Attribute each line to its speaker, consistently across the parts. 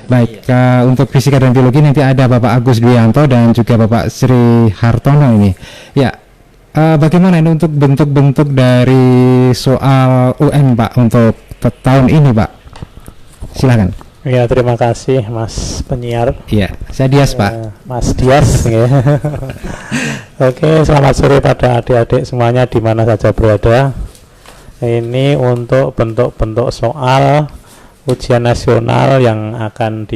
Speaker 1: Baik, untuk fisika dan biologi nanti ada Bapak Agus Dwianto dan juga Bapak Sri Hartono ini. Ya, bagaimana ini untuk bentuk-bentuk dari soal UN Pak untuk tahun ini Pak? Silakan.
Speaker 2: Ya, terima kasih Mas penyiar.
Speaker 1: Iya, saya Dias Pak.
Speaker 2: Mas Dias. Ya. Oke, selamat sore pada adik-adik semuanya di mana saja berada. Ini untuk bentuk-bentuk soal ujian nasional yang akan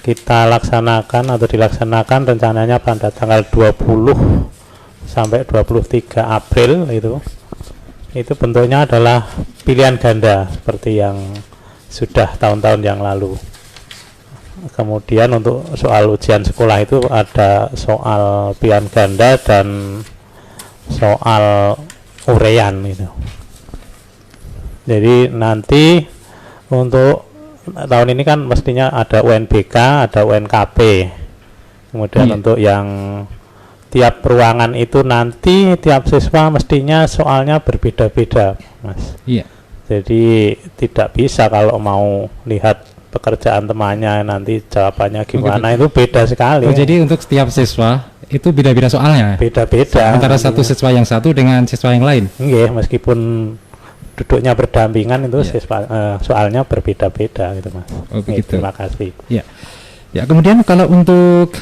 Speaker 2: kita laksanakan atau dilaksanakan rencananya pada tanggal 20 sampai 23 April itu bentuknya adalah pilihan ganda seperti yang sudah tahun-tahun yang lalu. Kemudian untuk soal ujian sekolah itu ada soal pilihan ganda dan soal urean gitu. Jadi nanti untuk tahun ini kan mestinya ada UNBK, ada UNKP. Kemudian untuk yang tiap ruangan itu nanti tiap siswa mestinya soalnya berbeda-beda, Mas.
Speaker 1: Iya.
Speaker 2: Jadi tidak bisa kalau mau lihat pekerjaan temannya nanti jawabannya gimana, itu beda sekali.
Speaker 1: Jadi untuk setiap siswa itu beda-beda soalnya.
Speaker 2: Beda-beda.
Speaker 1: Antara satu siswa yang satu dengan siswa yang lain.
Speaker 2: Iya, meskipun duduknya berdampingan itu soalnya berbeda-beda gitu Mas.
Speaker 1: Oh begitu.
Speaker 2: Terima kasih.
Speaker 1: Ya. Ya, kemudian kalau untuk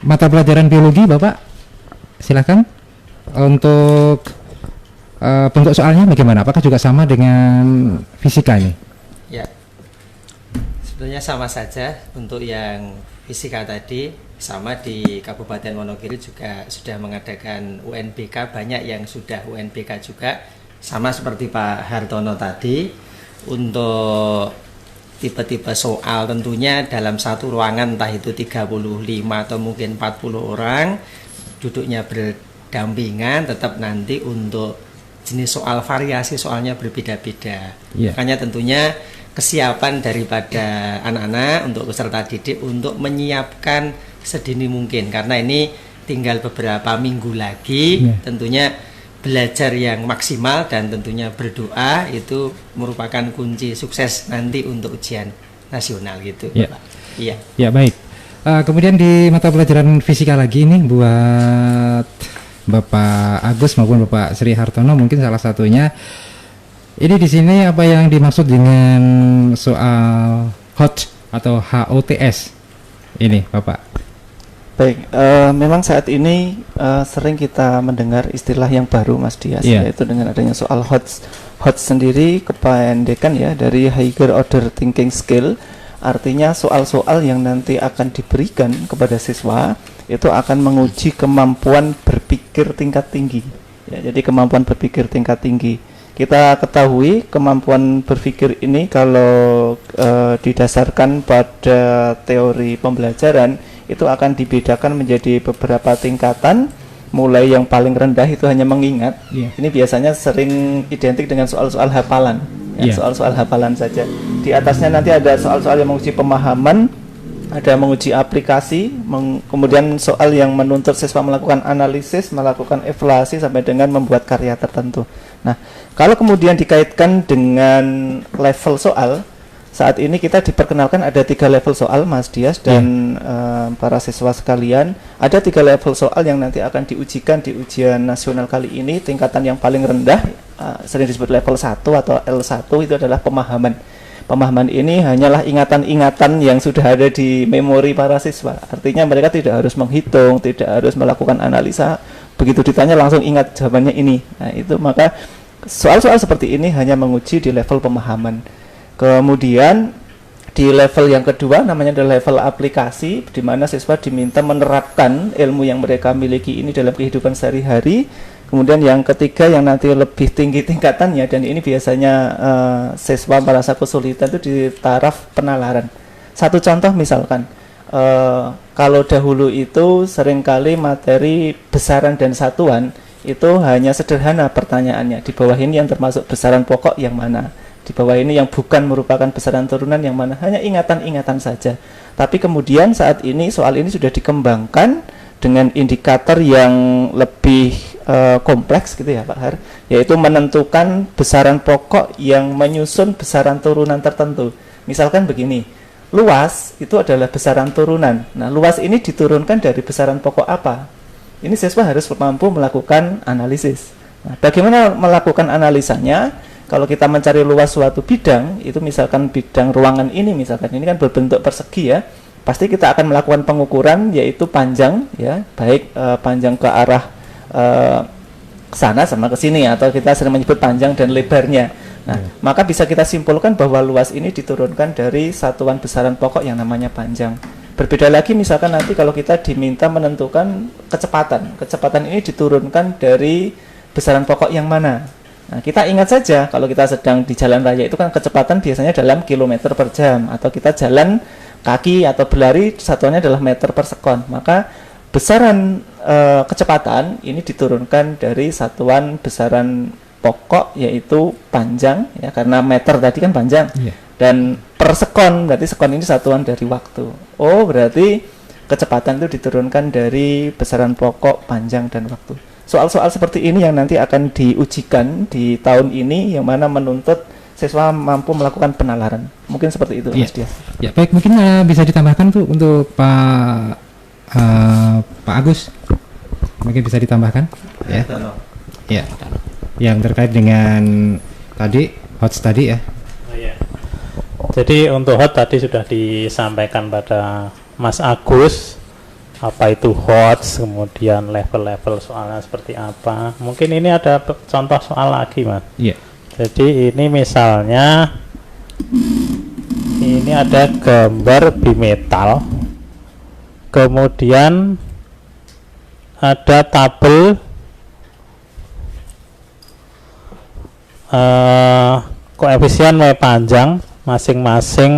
Speaker 1: mata pelajaran biologi Bapak silakan untuk bentuk soalnya bagaimana? Apakah juga sama dengan fisika ini?
Speaker 3: Ya. Sebenarnya sama saja untuk yang fisika tadi, sama di Kabupaten Wonogiri juga sudah mengadakan UNBK, banyak yang sudah UNBK juga. Sama seperti Pak Hartono tadi, untuk tipe-tipe soal tentunya dalam satu ruangan entah itu 35 atau mungkin 40 orang duduknya berdampingan, tetap nanti untuk jenis soal variasi soalnya berbeda-beda. Makanya tentunya kesiapan daripada anak-anak untuk peserta didik untuk menyiapkan sedini mungkin, karena ini tinggal beberapa minggu lagi. Tentunya belajar yang maksimal dan tentunya berdoa itu merupakan kunci sukses nanti untuk ujian nasional gitu, Bapak. Iya.
Speaker 1: Ya, baik. Kemudian di mata pelajaran fisika lagi ini buat Bapak Agus maupun Bapak Sri Hartono mungkin salah satunya. Ini di sini apa yang dimaksud dengan soal HOT atau HOTS ini, Bapak?
Speaker 4: Baik, memang saat ini sering kita mendengar istilah yang baru Mas Dias, yaitu dengan adanya soal HOTS. HOTS sendiri kependekan ya dari Higher Order Thinking Skill, artinya soal-soal yang nanti akan diberikan kepada siswa itu akan menguji kemampuan berpikir tingkat tinggi. Ya, jadi kemampuan berpikir tingkat tinggi. Kita ketahui kemampuan berpikir ini kalau didasarkan pada teori pembelajaran itu akan dibedakan menjadi beberapa tingkatan, mulai yang paling rendah itu hanya mengingat. Ini biasanya sering identik dengan soal-soal hafalan, soal-soal hafalan saja. Di atasnya nanti ada soal-soal yang menguji pemahaman, ada menguji aplikasi, kemudian soal yang menuntut siswa melakukan analisis, melakukan evaluasi sampai dengan membuat karya tertentu. Nah, kalau kemudian dikaitkan dengan level soal, saat ini kita diperkenalkan ada 3 level soal Mas Dias dan para siswa sekalian. Ada 3 level soal yang nanti akan diujikan di ujian nasional kali ini. Tingkatan yang paling rendah sering disebut level 1 atau L1 itu adalah pemahaman. Pemahaman ini hanyalah ingatan-ingatan yang sudah ada di memori para siswa. Artinya mereka tidak harus menghitung, tidak harus melakukan analisa. Begitu ditanya langsung ingat jawabannya ini. Nah, itu maka soal-soal seperti ini hanya menguji di level pemahaman. Kemudian di level yang kedua namanya adalah level aplikasi, di mana siswa diminta menerapkan ilmu yang mereka miliki ini dalam kehidupan sehari-hari. Kemudian yang ketiga yang nanti lebih tinggi tingkatannya, dan ini biasanya siswa merasa kesulitan itu di taraf penalaran. Satu contoh misalkan, kalau dahulu itu seringkali materi besaran dan satuan itu hanya sederhana pertanyaannya. Di bawah ini yang termasuk besaran pokok yang mana? Di bawah ini yang bukan merupakan besaran turunan yang mana, hanya ingatan-ingatan saja. Tapi kemudian saat ini soal ini sudah dikembangkan dengan indikator yang lebih kompleks gitu ya Pak Har, yaitu menentukan besaran pokok yang menyusun besaran turunan tertentu. Misalkan begini, luas itu adalah besaran turunan. Nah, luas ini diturunkan dari besaran pokok apa? Ini siswa harus mampu melakukan analisis. Nah, bagaimana melakukan analisanya? Kalau kita mencari luas suatu bidang, itu misalkan bidang ruangan ini, misalkan ini kan berbentuk persegi ya, pasti kita akan melakukan pengukuran yaitu panjang ya, baik panjang ke arah ke sana sama ke sini, atau kita sering menyebut panjang dan lebarnya. Nah, maka bisa kita simpulkan bahwa luas ini diturunkan dari satuan besaran pokok yang namanya panjang. Berbeda lagi misalkan nanti kalau kita diminta menentukan kecepatan. Kecepatan ini diturunkan dari besaran pokok yang mana? Nah, kita ingat saja kalau kita sedang di jalan raya itu kan kecepatan biasanya dalam kilometer per jam, atau kita jalan kaki atau berlari satuannya adalah meter per sekon. Maka besaran kecepatan ini diturunkan dari satuan besaran pokok yaitu panjang ya, karena meter tadi kan panjang, dan per sekon berarti sekon ini satuan dari waktu. Oh, berarti kecepatan itu diturunkan dari besaran pokok, panjang, dan waktu. Soal-soal seperti ini yang nanti akan diujikan di tahun ini, yang mana menuntut siswa mampu melakukan penalaran. Mungkin seperti itu, Mas Dias.
Speaker 1: Ya, baik, mungkin bisa ditambahkan tuh untuk Pak Agus, mungkin bisa ditambahkan ya. Ya, yang terkait dengan tadi HOTS tadi ya.
Speaker 2: Jadi untuk HOT tadi sudah disampaikan pada Mas Agus, apa itu HOTS, kemudian level-level soalnya seperti apa. Mungkin ini ada contoh soal lagi, Mas.
Speaker 1: Iya.
Speaker 2: Jadi ini misalnya ini ada gambar bimetal, kemudian ada tabel koefisien W panjang masing-masing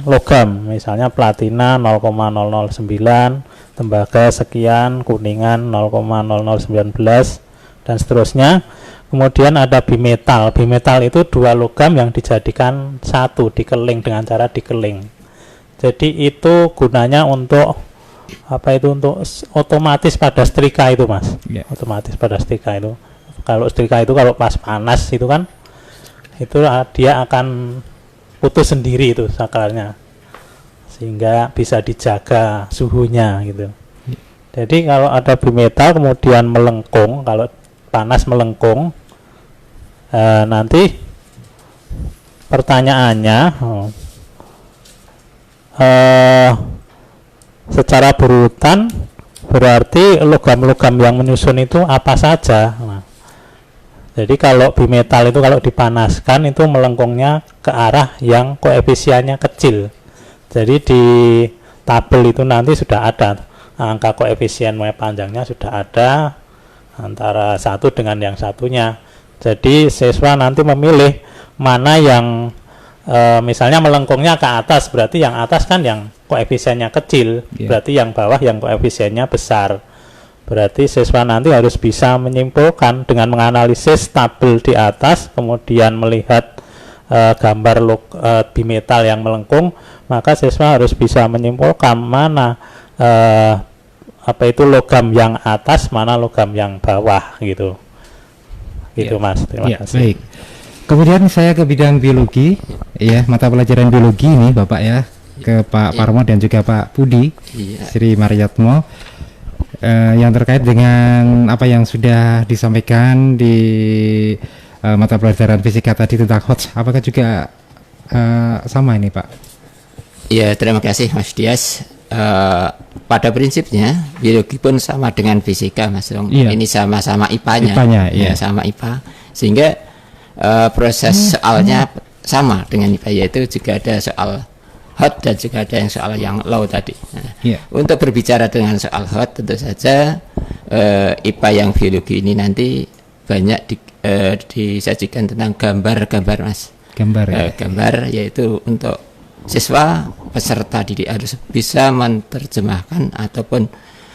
Speaker 2: logam, misalnya platina 0,009, tembaga sekian, kuningan 0,0019 dan seterusnya. Kemudian ada bimetal. Bimetal itu dua logam yang dijadikan satu, dikeling dengan cara dikeling. Jadi itu gunanya untuk apa itu, untuk otomatis pada setrika itu, Mas. Otomatis pada setrika itu. Kalau setrika itu kalau pas panas itu kan, itu dia akan putus sendiri itu sakarnya, sehingga bisa dijaga suhunya gitu. Jadi kalau ada bimetal kemudian melengkung, kalau panas melengkung, nanti pertanyaannya secara berurutan berarti logam-logam yang menyusun itu apa saja. Jadi kalau bimetal itu kalau dipanaskan itu melengkungnya ke arah yang koefisiennya kecil. Jadi di tabel itu nanti sudah ada angka koefisien W panjangnya, sudah ada antara satu dengan yang satunya. Jadi siswa nanti memilih mana yang misalnya melengkungnya ke atas, berarti yang atas kan yang koefisiennya kecil, berarti yang bawah yang koefisiennya besar. Berarti siswa nanti harus bisa menyimpulkan dengan menganalisis tabel di atas, kemudian melihat gambar bimetal yang melengkung, maka siswa harus bisa menyimpulkan mana apa itu logam yang atas, mana logam yang bawah gitu. Gitu Mas. Terima kasih.
Speaker 1: Baik. Kemudian saya ke bidang biologi, ya, mata pelajaran biologi ini Bapak ya, ke Pak Parmo dan juga Pak Budi, Sri Maryatmo. Yang terkait dengan apa yang sudah disampaikan di mata pelajaran fisika tadi tentang HOTS, apakah juga sama ini Pak?
Speaker 5: Ya, terima kasih Mas Dias. Pada prinsipnya biologi pun sama dengan fisika, Mas Rong. Ini sama-sama IPA-nya, ya, sama IPA, sehingga proses soalnya sama dengan IPA, yaitu juga ada soal hot dan juga ada yang soal yang low tadi. Nah, untuk berbicara dengan soal hot, tentu saja IPA yang biologi ini nanti banyak disajikan tentang gambar-gambar, Mas. Gambar yaitu untuk siswa peserta didik harus bisa menerjemahkan ataupun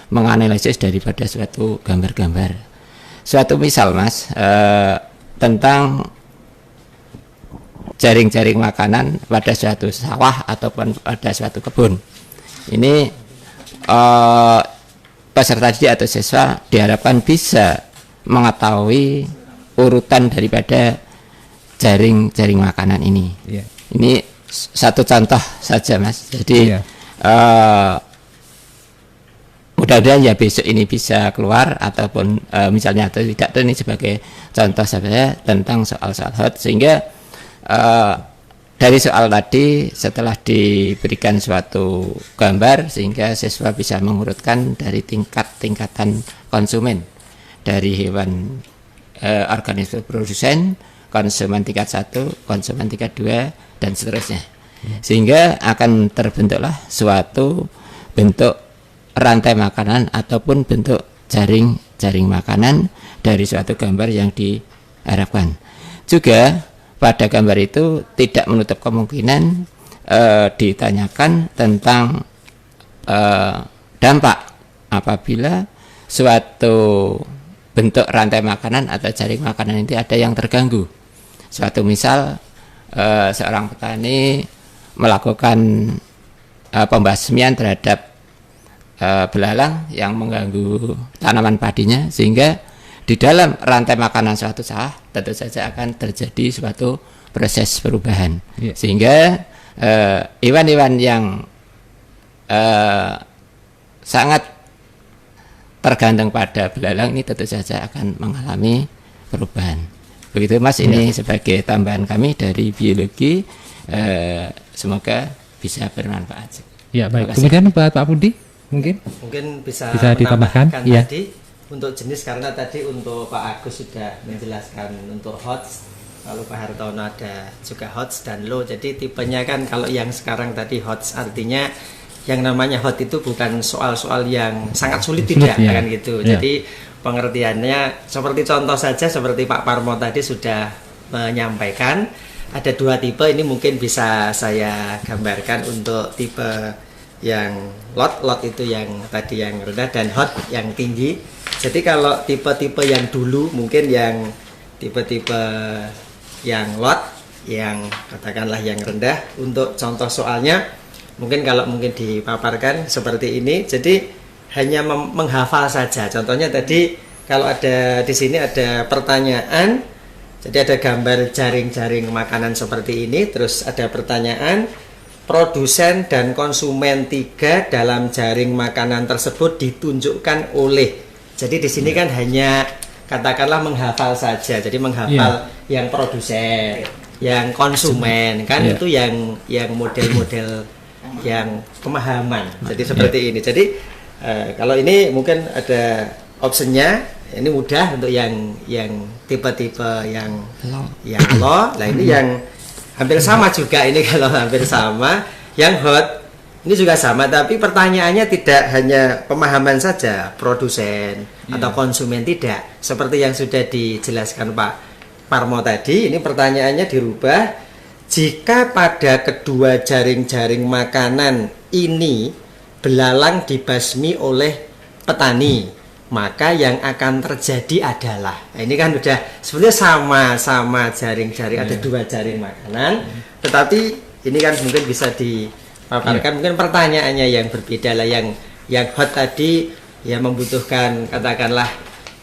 Speaker 5: menganalisis daripada suatu gambar-gambar. Suatu misal, Mas, tentang jaring-jaring makanan pada suatu sawah ataupun pada suatu kebun. Ini peserta didik atau siswa diharapkan bisa mengetahui urutan daripada jaring-jaring makanan ini. Ini satu contoh saja Mas. Jadi mudah-mudahan ya besok ini bisa keluar ataupun misalnya atau tidak, ini sebagai contoh saja tentang soal-soal hot, sehingga dari soal tadi setelah diberikan suatu gambar sehingga siswa bisa mengurutkan dari tingkatan konsumen, dari hewan organisme produsen, konsumen tingkat 1, konsumen tingkat 2 dan seterusnya, sehingga akan terbentuklah suatu bentuk rantai makanan ataupun bentuk jaring makanan dari suatu gambar yang diharapkan. Juga pada gambar itu tidak menutup kemungkinan ditanyakan tentang dampak apabila suatu bentuk rantai makanan atau jaring makanan ini ada yang terganggu. Suatu misal seorang petani melakukan pembasmian terhadap belalang yang mengganggu tanaman padinya, sehingga di dalam rantai makanan suatu sawah tentu saja akan terjadi suatu proses perubahan, sehingga hewan-hewan yang sangat tergantung pada belalang ini tentu saja akan mengalami perubahan. Begitu Mas, ini sebagai tambahan kami dari biologi, semoga bisa bermanfaat.
Speaker 1: Ya, baik. Kemudian Pak Budi mungkin
Speaker 3: bisa
Speaker 1: ditambahkan
Speaker 3: tadi untuk jenis, karena tadi untuk Pak Agus sudah menjelaskan untuk HOTS, lalu Pak Hartono ada juga HOTS dan low. Jadi tipenya kan kalau yang sekarang tadi HOTS artinya yang namanya hot itu bukan soal-soal yang sangat sulit tidak kan gitu. Jadi pengertiannya seperti contoh saja, seperti Pak Parmo tadi sudah menyampaikan ada 2 tipe. Ini mungkin bisa saya gambarkan untuk tipe yang lot itu yang tadi yang rendah, dan hot yang tinggi. Jadi kalau tipe-tipe yang dulu mungkin yang tipe-tipe yang lot yang katakanlah yang rendah, untuk contoh soalnya mungkin kalau mungkin dipaparkan seperti ini. Jadi hanya menghafal saja. Contohnya tadi kalau ada di sini ada pertanyaan, jadi ada gambar jaring-jaring makanan seperti ini, terus ada pertanyaan, produsen dan konsumen 3 dalam jaring makanan tersebut ditunjukkan oleh. Jadi di sini kan hanya katakanlah menghafal saja. Jadi menghafal yang produsen, yang konsumen, kan itu yang model-model yang pemahaman. Jadi seperti ini. Jadi kalau ini mungkin ada optionnya, ini mudah untuk yang tipe-tipe yang low. Nah ini yang hampir sama juga, ini kalau hampir sama. Yang hot ini juga sama, tapi pertanyaannya tidak hanya pemahaman saja, produsen atau konsumen, tidak. Seperti yang sudah dijelaskan Pak Parmo tadi, ini pertanyaannya dirubah. Jika pada kedua jaring-jaring makanan ini belalang dibasmi oleh petani, maka yang akan terjadi adalah, nah, ini kan udah sebenarnya sama-sama jaring-jaring, ada 2 jaring makanan, tetapi ini kan mungkin bisa dipaparkan, mungkin pertanyaannya yang berbeda lah. Yang hot tadi ya membutuhkan katakanlah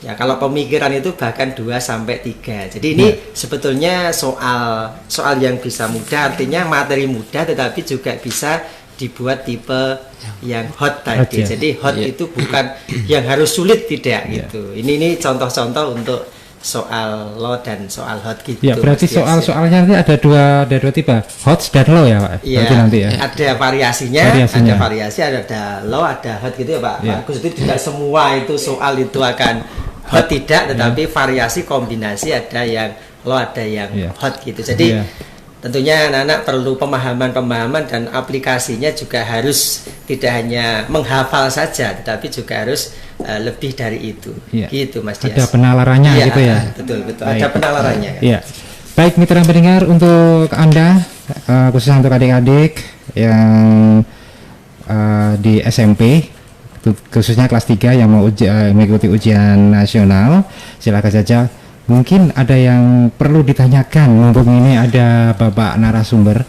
Speaker 3: ya kalau pemikiran itu bahkan 2-3. Jadi ini sebetulnya soal yang bisa mudah, artinya materi mudah tetapi juga bisa dibuat tipe yang hot tadi. Jadi hot itu bukan yang harus sulit, tidak gitu. Ini contoh-contoh untuk soal low dan soal hot gitu.
Speaker 1: Ya, berarti soalnya nanti ada dua tipe, hot dan low ya Pak?
Speaker 3: Iya,
Speaker 1: nanti ya.
Speaker 3: Ada variasinya, ada variasi, ada low, ada hot gitu ya Pak. Bagus, itu tidak semua itu soal itu akan hot, tidak, tetapi variasi kombinasi, ada yang low, ada yang hot gitu. Jadi tentunya anak-anak perlu pemahaman dan aplikasinya juga harus tidak hanya menghafal saja, tetapi juga harus lebih dari itu. Gitu Mas Dias.
Speaker 1: Ada penalarannya gitu ya.
Speaker 3: Betul. Ada penalarannya.
Speaker 1: Iya. Baik mitra pendengar, untuk Anda khususnya untuk adik-adik yang di SMP, khususnya kelas 3 yang mau mengikuti ujian nasional, silakan saja. Mungkin ada yang perlu ditanyakan, mumpung ini ada Bapak narasumber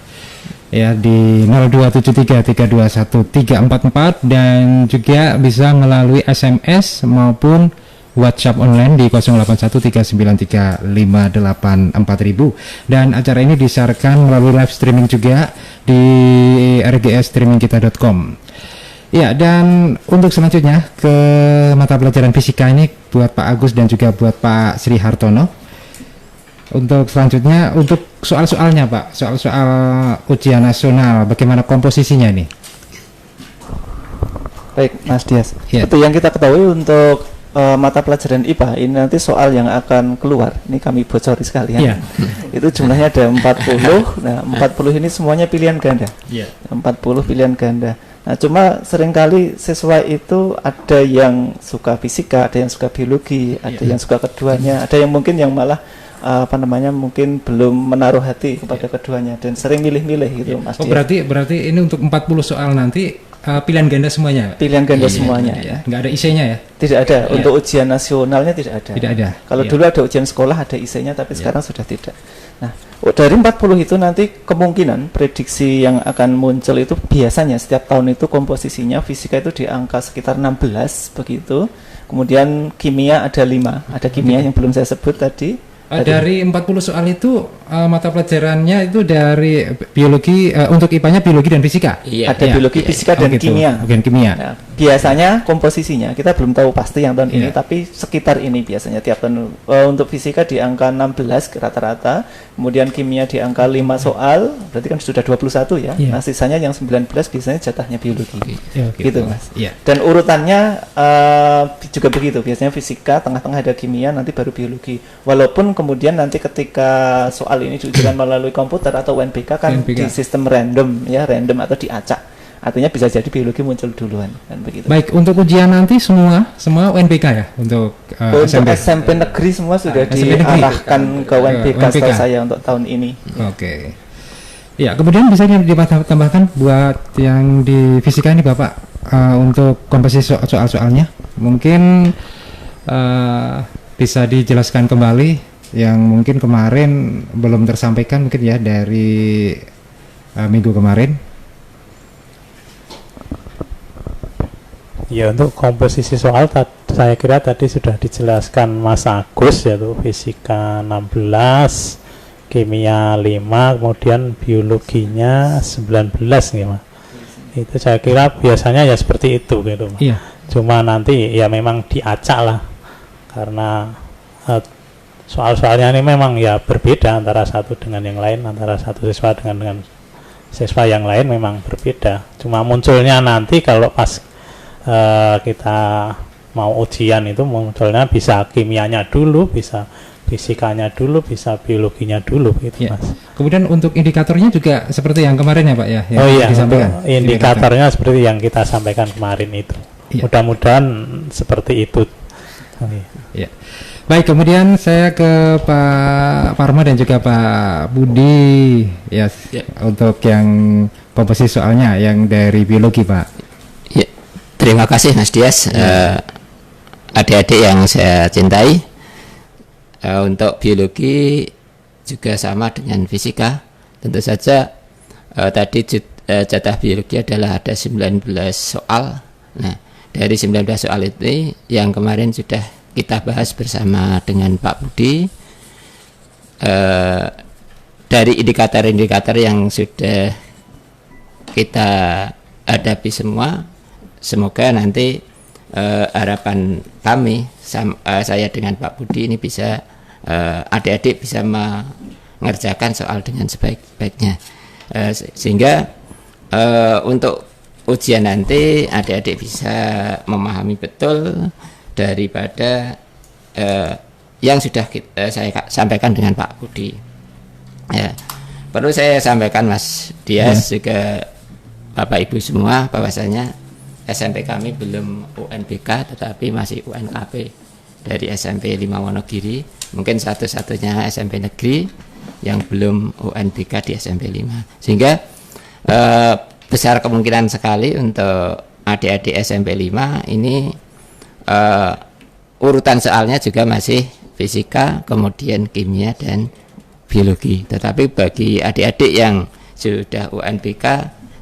Speaker 1: ya di 0273321 344, dan juga bisa melalui SMS maupun WhatsApp online di 081393584000, dan acara ini disiarkan melalui live streaming juga di rgsstreamingkita.com. Ya, dan untuk selanjutnya ke mata pelajaran fisika ini buat Pak Agus dan juga buat Pak Sri Hartono. Untuk selanjutnya, untuk soal-soalnya Pak, soal-soal ujian nasional, bagaimana komposisinya nih?
Speaker 4: Baik, Mas Dias.
Speaker 1: Ya.
Speaker 4: Itu yang kita ketahui untuk mata pelajaran IPA ini nanti soal yang akan keluar. Ini kami bocori sekalian.
Speaker 1: Ya.
Speaker 4: Itu jumlahnya ada 40. Nah, 40 ini semuanya pilihan ganda.
Speaker 1: Ya.
Speaker 4: 40 pilihan ganda. Nah, cuma seringkali siswa itu ada yang suka fisika, ada yang suka biologi, ada yang suka keduanya, ada yang mungkin yang malah mungkin belum menaruh hati kepada keduanya dan sering milih-milih gitu, Mas.
Speaker 1: Oh, berarti ini untuk 40 soal nanti pilihan ganda semuanya.
Speaker 4: Pilihan ganda semuanya ya.
Speaker 1: Nggak ada IC-nya ya?
Speaker 4: Tidak ada. Untuk ujian nasionalnya tidak ada.
Speaker 1: Tidak ada.
Speaker 4: Kalau dulu ada ujian sekolah ada IC-nya, tapi sekarang sudah tidak. Nah, dari 40 itu nanti kemungkinan prediksi yang akan muncul itu biasanya setiap tahun itu komposisinya fisika itu di angka sekitar 16 begitu. Kemudian kimia ada 5. Ada kimia yang belum saya sebut tadi.
Speaker 1: Dari 40 soal itu mata pelajarannya itu dari biologi, untuk IPA-nya biologi dan fisika.
Speaker 4: Ada biologi, fisika dan
Speaker 1: gitu.
Speaker 4: kimia.
Speaker 1: Bagian kimia.
Speaker 4: Nah, biasanya komposisinya kita belum tahu pasti yang tahun ini, tapi sekitar ini biasanya tiap tahun. Untuk fisika di angka 16 rata-rata, kemudian kimia di angka 5 soal, berarti kan sudah 21 ya. Nah, sisanya yang 19 biasanya jatahnya biologi. Gitu, Mas. Dan urutannya juga begitu. Biasanya fisika, tengah-tengah ada kimia, nanti baru biologi. Walaupun kemudian nanti ketika soal ini diujikan melalui komputer atau UNBK kan di sistem random ya, random atau diacak. Artinya bisa jadi biologi muncul duluan kan begitu.
Speaker 1: Baik, untuk ujian nanti semua UNBK ya untuk
Speaker 4: SMP negeri semua sudah diarahkan ke UNBK setahu saya untuk tahun ini.
Speaker 1: Oke. Ya, kemudian bisa ditambahkan buat yang di fisika ini Bapak, untuk komposisi soal-soalnya mungkin bisa dijelaskan kembali yang mungkin kemarin belum tersampaikan mungkin ya dari minggu kemarin.
Speaker 2: Ya, untuk komposisi soal saya kira tadi sudah dijelaskan Mas Agus, yaitu fisika 16, kimia 5, kemudian biologinya 19 nih Mas. Itu saya kira biasanya ya seperti itu gitu Mas.
Speaker 1: Iya.
Speaker 2: Cuma nanti ya memang diacak lah, karena soal-soalnya ini memang ya berbeda antara satu dengan yang lain, antara satu siswa dengan siswa yang lain memang berbeda. Cuma munculnya nanti kalau pas kita mau ujian itu munculnya bisa kimianya dulu, bisa fisikanya dulu, bisa biologinya dulu gitu Mas.
Speaker 1: Kemudian untuk indikatornya juga seperti yang kemarin ya Pak ya?
Speaker 2: Disampaikan. Indikatornya seperti yang kita sampaikan kemarin itu. Mudah-mudahan seperti itu.
Speaker 1: Iya. Baik, kemudian saya ke Pak Parma dan juga Pak Budi untuk yang komposisi soalnya yang dari biologi Pak.
Speaker 5: Ya, terima kasih Mas Dias. Adik-adik yang saya cintai, untuk biologi juga sama dengan fisika. Tentu saja tadi jatah biologi adalah ada 19 soal. Nah, dari 19 soal itu yang kemarin sudah kita bahas bersama dengan Pak Budi, dari indikator-indikator yang sudah kita hadapi semua. Semoga nanti harapan kami, saya dengan Pak Budi ini bisa adik-adik bisa mengerjakan soal dengan sebaik-baiknya, sehingga untuk ujian nanti adik-adik bisa memahami betul daripada yang sudah saya sampaikan dengan Pak Budi. Ya, perlu saya sampaikan Mas Dias juga Bapak Ibu semua bahwasanya SMP kami belum UNBK tetapi masih UNKP dari SMP 5 Wonogiri. Mungkin satu-satunya SMP negeri yang belum UNBK di SMP 5. Sehingga besar kemungkinan sekali untuk adik-adik SMP 5 ini urutan soalnya juga masih fisika, kemudian kimia dan biologi. Tetapi bagi adik-adik yang sudah UNBK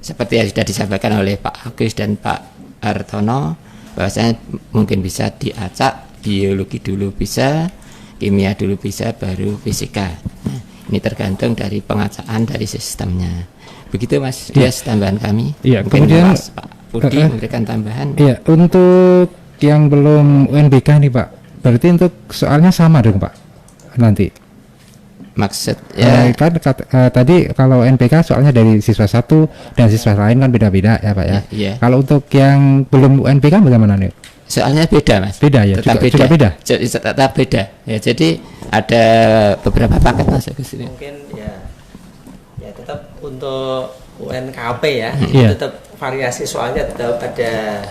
Speaker 5: seperti yang sudah disampaikan oleh Pak Agus dan Pak Hartono, bahwasanya mungkin bisa diacak biologi dulu bisa, kimia dulu bisa, baru fisika. Nah, ini tergantung dari pengacaan dari sistemnya. Begitu Mas Dias tambahan kami.
Speaker 1: Iya,
Speaker 5: mungkin
Speaker 1: kemudian
Speaker 5: Mas Pak Budi memberikan tambahan.
Speaker 1: Iya, untuk yang belum UNBK nih Pak, berarti untuk soalnya sama dong Pak nanti.
Speaker 5: Maksud ya
Speaker 1: Kan tadi kalau NPK soalnya dari siswa satu dan siswa lain kan beda-beda ya Pak ya.
Speaker 5: Iya.
Speaker 1: Kalau untuk yang belum UNPK bagaimana nih?
Speaker 5: soalnya beda Mas.
Speaker 1: Beda ya,
Speaker 5: Tetap
Speaker 1: juga beda.
Speaker 5: Tetap beda. Ya, jadi ada beberapa paket Mas ke sini.
Speaker 3: Mungkin ya tetap untuk UNKP ya,
Speaker 1: Iya.
Speaker 3: tetap variasi soalnya tetap ada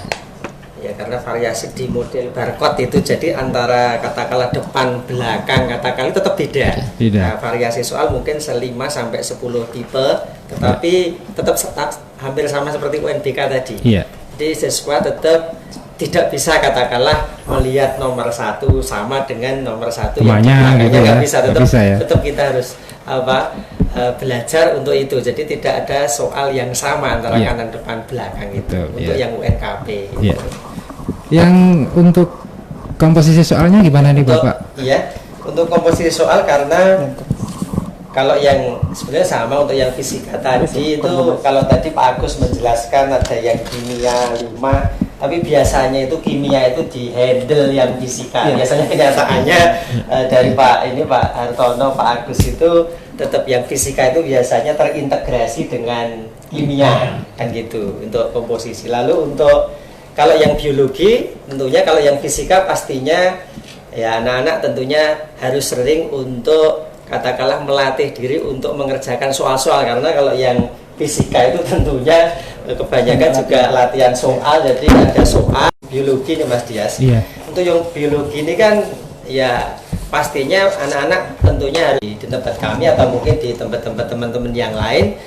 Speaker 3: ya, karena variasi di model barcode itu jadi antara katakanlah depan belakang katakanlah tetap beda. Nah, variasi soal mungkin 5 sampai 10 tipe, tetapi tetap hampir sama seperti UNBK tadi.
Speaker 1: Iya.
Speaker 3: Jadi siswa tetap tidak bisa katakanlah melihat nomor 1 sama dengan nomor 1 yang
Speaker 1: gitu
Speaker 3: nggak
Speaker 1: ya.
Speaker 3: bisa, tetap kita harus belajar untuk itu. Jadi tidak ada soal yang sama antara kanan depan belakang itu.
Speaker 1: Betul,
Speaker 3: untuk yang UNKP.
Speaker 1: Iya. Yang untuk komposisi soalnya gimana nih Bapak?
Speaker 3: Iya, untuk komposisi soal karena kalau yang sebenarnya sama untuk yang fisika tadi itu, kalau tadi Pak Agus menjelaskan ada yang kimia 5, tapi biasanya itu kimia itu di handle yang fisika. Biasanya kenyataannya dari Pak Hartono, Pak Agus itu tetap yang fisika itu biasanya terintegrasi dengan kimia kan gitu untuk komposisi. Lalu untuk kalau yang biologi tentunya, kalau yang fisika pastinya ya anak-anak tentunya harus sering untuk katakanlah melatih diri untuk mengerjakan soal-soal, karena kalau yang fisika itu tentunya kebanyakan juga latihan soal, jadi ada soal biologi nih Mas Dias.
Speaker 1: Iya.
Speaker 3: Untuk yang biologi ini kan ya pastinya anak-anak tentunya harus di tempat kami atau mungkin di tempat-tempat teman-teman yang lain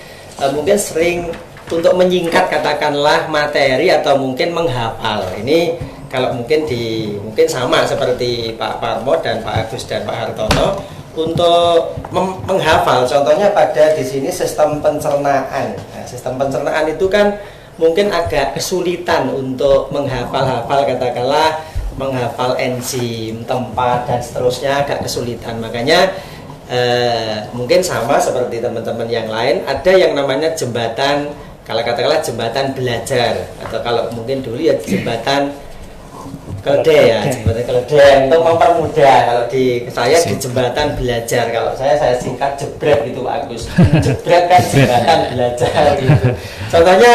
Speaker 3: mungkin sering untuk menyingkat katakanlah materi atau mungkin menghafal. Ini kalau mungkin sama seperti Pak Parmo dan Pak Agus dan Pak Hartono untuk menghafal. Contohnya pada di sini sistem pencernaan. Nah, sistem pencernaan itu kan mungkin agak kesulitan untuk menghafal katakanlah menghafal enzim, tempat dan seterusnya agak kesulitan. Makanya mungkin sama seperti teman-teman yang lain, ada yang namanya jembatan, kalau katakanlah jembatan belajar, atau kalau mungkin dulu ya jembatan keledai ya, jembatan keledai untuk mempermudah. Kalau di saya di jembatan belajar, kalau saya singkat jebret gitu Pak Agus. Jebret kan jembatan belajar gitu. Contohnya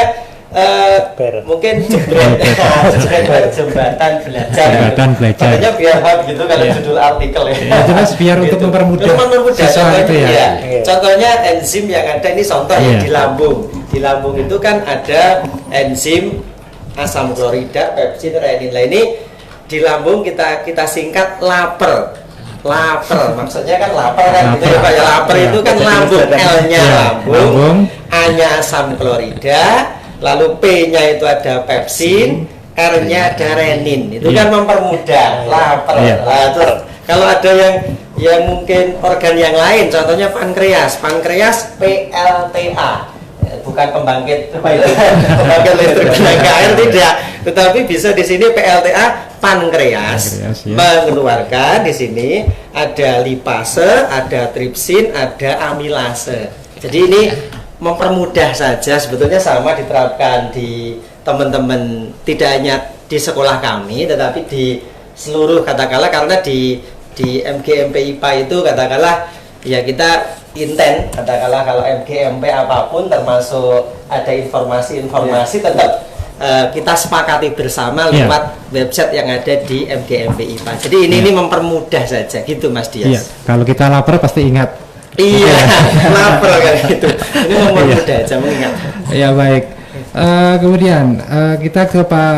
Speaker 3: mungkin jebret jembatan belajar. Makanya biar hot gitu kalau judul artikel ya.
Speaker 1: Jelas biar untuk mempermudah
Speaker 3: siswa
Speaker 1: itu ya.
Speaker 3: Contohnya enzim yang ada ini contoh ya di lambung. Di lambung itu kan ada enzim asam klorida, pepsin, renin. Nah ini di lambung kita singkat lapar. Maksudnya kan lapar kan gitu ya Pak ya. Lapar itu kan lambung, L-nya lambung, A-nya asam klorida, lalu P-nya itu ada pepsin, R-nya ada renin. Itu kan mempermudah lapar. Nah, terus kalau ada yang mungkin organ yang lain, contohnya pankreas PLTA, bukan pembangkit listrik tenaga air, tidak, tetapi bisa di sini PLTA pankreas mengeluarkan di sini ada lipase, ada tripsin, ada amilase. Jadi ini mempermudah saja, sebetulnya sama diterapkan di teman-teman, tidak hanya di sekolah kami tetapi di seluruh katakanlah, karena di MGMP IPA itu katakanlah ya kita intent katakanlah kalau MGMP apapun termasuk ada informasi tetap kita sepakati bersama lewat website yang ada di MGMP IPA. Jadi ini mempermudah saja gitu Mas Dias.
Speaker 1: Iya. Kalau kita lapar pasti ingat.
Speaker 3: Iya, lapar kan gitu. Ini mempermudah aja mengingat.
Speaker 1: Ya baik. Kemudian kita ke Pak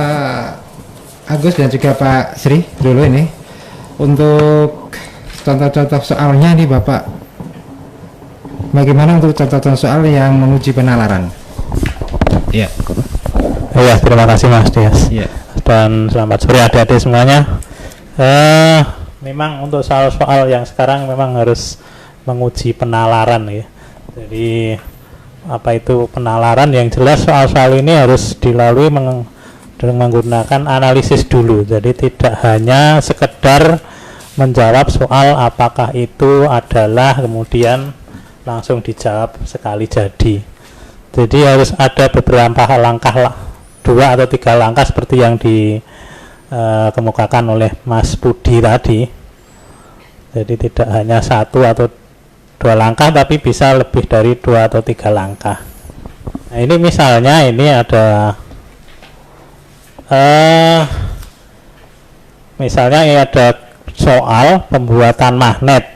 Speaker 1: Agus dan juga Pak Sri dulu ini untuk contoh-contoh soalnya nih Bapak. Bagaimana untuk contoh-contoh soal yang menguji penalaran? Iya.
Speaker 2: Iya, terima kasih Mas Dias.
Speaker 1: Iya.
Speaker 2: Dan selamat sore adik-adik semuanya. Memang untuk soal-soal yang sekarang memang harus menguji penalaran ya. Jadi apa itu penalaran? Yang jelas soal-soal ini harus dilalui menggunakan analisis dulu. Jadi tidak hanya sekedar menjawab soal apakah itu adalah kemudian langsung dijawab sekali jadi. Jadi harus ada beberapa langkah lah, 2 atau 3 langkah seperti yang dikemukakan oleh Mas Budi tadi. Jadi tidak hanya 1 atau 2 langkah, tapi bisa lebih dari 2 atau 3 langkah. Nah, ini misalnya ini ada misalnya ini ada soal pembuatan magnet.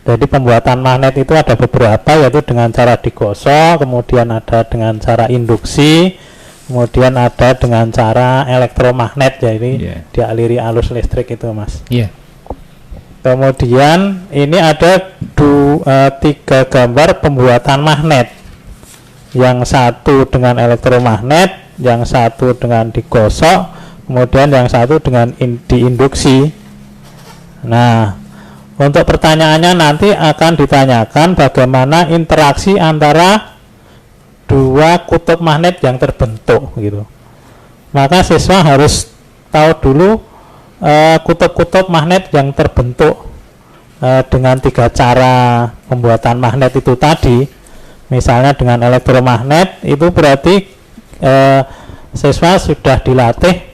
Speaker 2: Jadi pembuatan magnet itu ada beberapa, yaitu dengan cara digosok, kemudian ada dengan cara induksi, kemudian ada dengan cara elektromagnet, jadi dialiri arus listrik itu, Mas. Kemudian ini ada 3 gambar pembuatan magnet. Yang satu dengan elektromagnet, yang satu dengan digosok, kemudian yang satu dengan diinduksi. Nah, untuk pertanyaannya nanti akan ditanyakan bagaimana interaksi antara 2 kutub magnet yang terbentuk gitu. Maka siswa harus tahu dulu kutub-kutub magnet yang terbentuk dengan 3 cara pembuatan magnet itu tadi. Misalnya dengan elektromagnet, itu berarti siswa sudah dilatih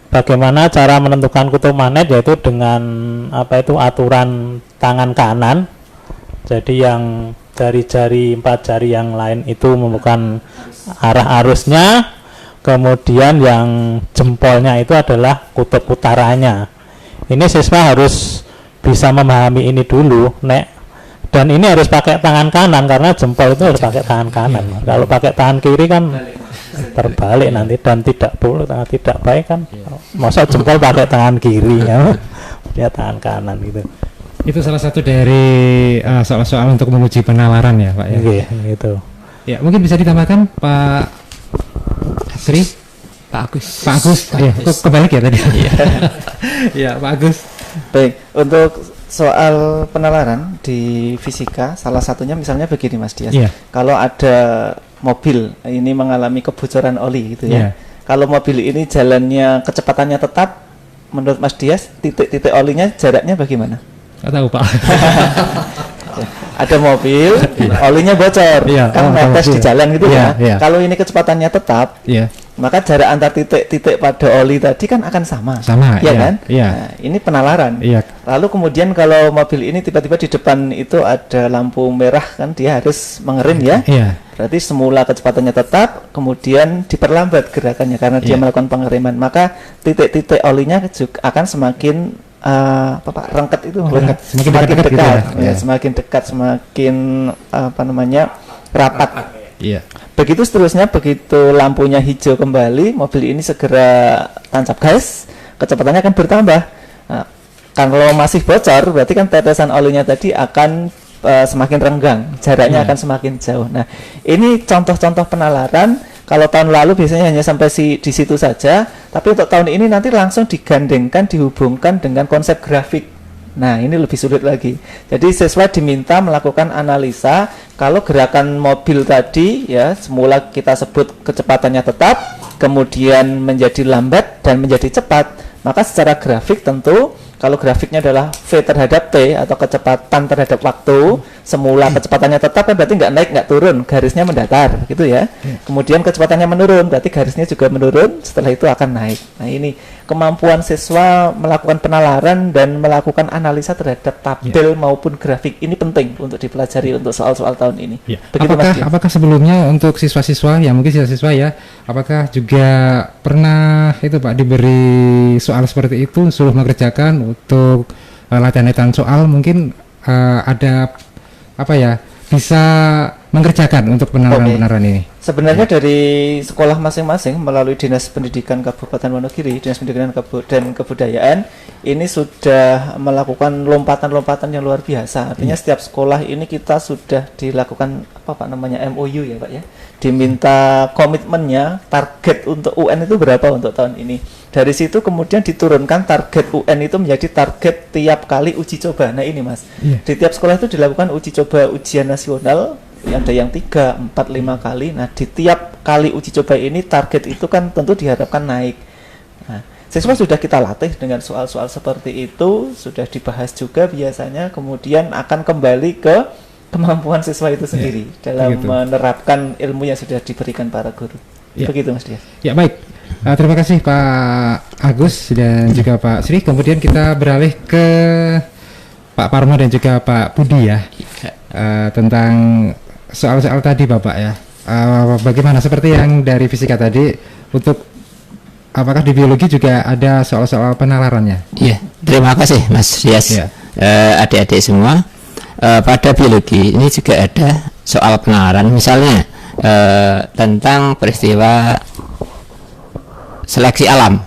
Speaker 2: bagaimana cara menentukan kutub magnet, yaitu dengan aturan tangan kanan. Jadi yang jari-jari 4 jari yang lain itu merupakan arah arusnya, kemudian yang jempolnya itu adalah kutub utaranya. Ini siswa harus bisa memahami ini dulu, dan ini harus pakai tangan kanan karena jempol itu harus pakai tangan kanan. Kalau pakai tangan kiri kan terbalik nanti, dan tidak baik kan. Masa jempol pakai tangan kiri ya, dia tangan kanan gitu.
Speaker 1: Itu salah satu dari soal-soal untuk menguji penalaran ya, Pak ya.
Speaker 2: Gitu.
Speaker 1: Ya, mungkin bisa ditambahkan Pak Sri,
Speaker 5: Pak Agus.
Speaker 1: Pak Agus. Ya, kebalik ya tadi. Iya, Pak Agus.
Speaker 4: Baik, untuk soal penalaran di fisika, salah satunya misalnya begini Mas Dias. Kalau ada mobil ini mengalami kebocoran oli gitu ya. Kalau mobil ini jalannya kecepatannya tetap, menurut Mas Dias titik-titik olinya jaraknya bagaimana?
Speaker 1: Nggak tahu Pak.
Speaker 4: Ada mobil, olinya bocor, kan netes di jalan gitu ya. Kalau ini kecepatannya tetap, maka jarak antar titik-titik pada oli tadi kan akan sama, ya kan? Nah, ini penalaran. Lalu kemudian kalau mobil ini tiba-tiba di depan itu ada lampu merah, kan dia harus mengerem ya. Berarti semula kecepatannya tetap, kemudian diperlambat gerakannya karena dia melakukan pengereman, maka titik-titik olinya juga akan semakin rengket itu, semakin dekat, gitu ya? Semakin dekat, semakin rapat. Begitu seterusnya, begitu lampunya hijau kembali, mobil ini segera tancap gas, kecepatannya akan bertambah. Nah, kalau masih bocor, berarti kan tetesan olinya tadi akan semakin renggang, jaraknya akan semakin jauh. Nah, ini contoh-contoh penalaran. Kalau tahun lalu biasanya hanya sampai di situ saja, tapi untuk tahun ini nanti langsung digandengkan, dihubungkan dengan konsep grafik. Nah, ini lebih sulit lagi. Jadi siswa diminta melakukan analisa kalau gerakan mobil tadi ya, semula kita sebut kecepatannya tetap, kemudian menjadi lambat dan menjadi cepat. Maka secara grafik tentu kalau grafiknya adalah V terhadap T atau kecepatan terhadap waktu, semula kecepatannya tetap kan berarti nggak naik nggak turun, garisnya mendatar gitu ya. Kemudian kecepatannya menurun, berarti garisnya juga menurun, setelah itu akan naik. Nah, ini kemampuan siswa melakukan penalaran dan melakukan analisa terhadap tabel maupun grafik ini penting untuk dipelajari untuk soal-soal tahun ini. Begitu,
Speaker 1: apakah sebelumnya untuk siswa-siswa ya, mungkin siswa-siswa ya, apakah juga pernah itu Pak diberi soal seperti itu, suruh mengerjakan untuk latihan-latihan soal, mungkin ada bisa mengerjakan untuk penalaran ini?
Speaker 4: Sebenarnya dari sekolah masing-masing melalui Dinas Pendidikan Kabupaten Wonogiri, Dinas Pendidikan dan Kebudayaan ini sudah melakukan lompatan-lompatan yang luar biasa. Artinya setiap sekolah ini kita sudah dilakukan MOU ya Pak ya. Diminta komitmennya, target untuk UN itu berapa untuk tahun ini. Dari situ kemudian diturunkan target UN itu menjadi target tiap kali uji coba. Nah ini Mas, di tiap sekolah itu dilakukan uji coba ujian nasional, ada yang 3, 4, 5 kali. Nah di tiap kali uji coba ini target itu kan tentu diharapkan naik. Nah, siswa sudah kita latih dengan soal-soal seperti itu, sudah dibahas juga biasanya, kemudian akan kembali ke kemampuan siswa itu sendiri dalam menerapkan ilmu yang sudah diberikan para guru. Begitu Mas Dias.
Speaker 1: Ya baik, terima kasih Pak Agus dan juga Pak Sri. Kemudian kita beralih ke Pak Parmo dan juga Pak Budi ya, tentang soal-soal tadi Bapak ya. Bagaimana seperti yang dari fisika tadi, untuk apakah di biologi juga ada soal-soal penalarannya?
Speaker 5: Iya, terima kasih Mas Dias. Adik-adik semua, pada biologi ini juga ada soal penalaran, misalnya tentang peristiwa seleksi alam,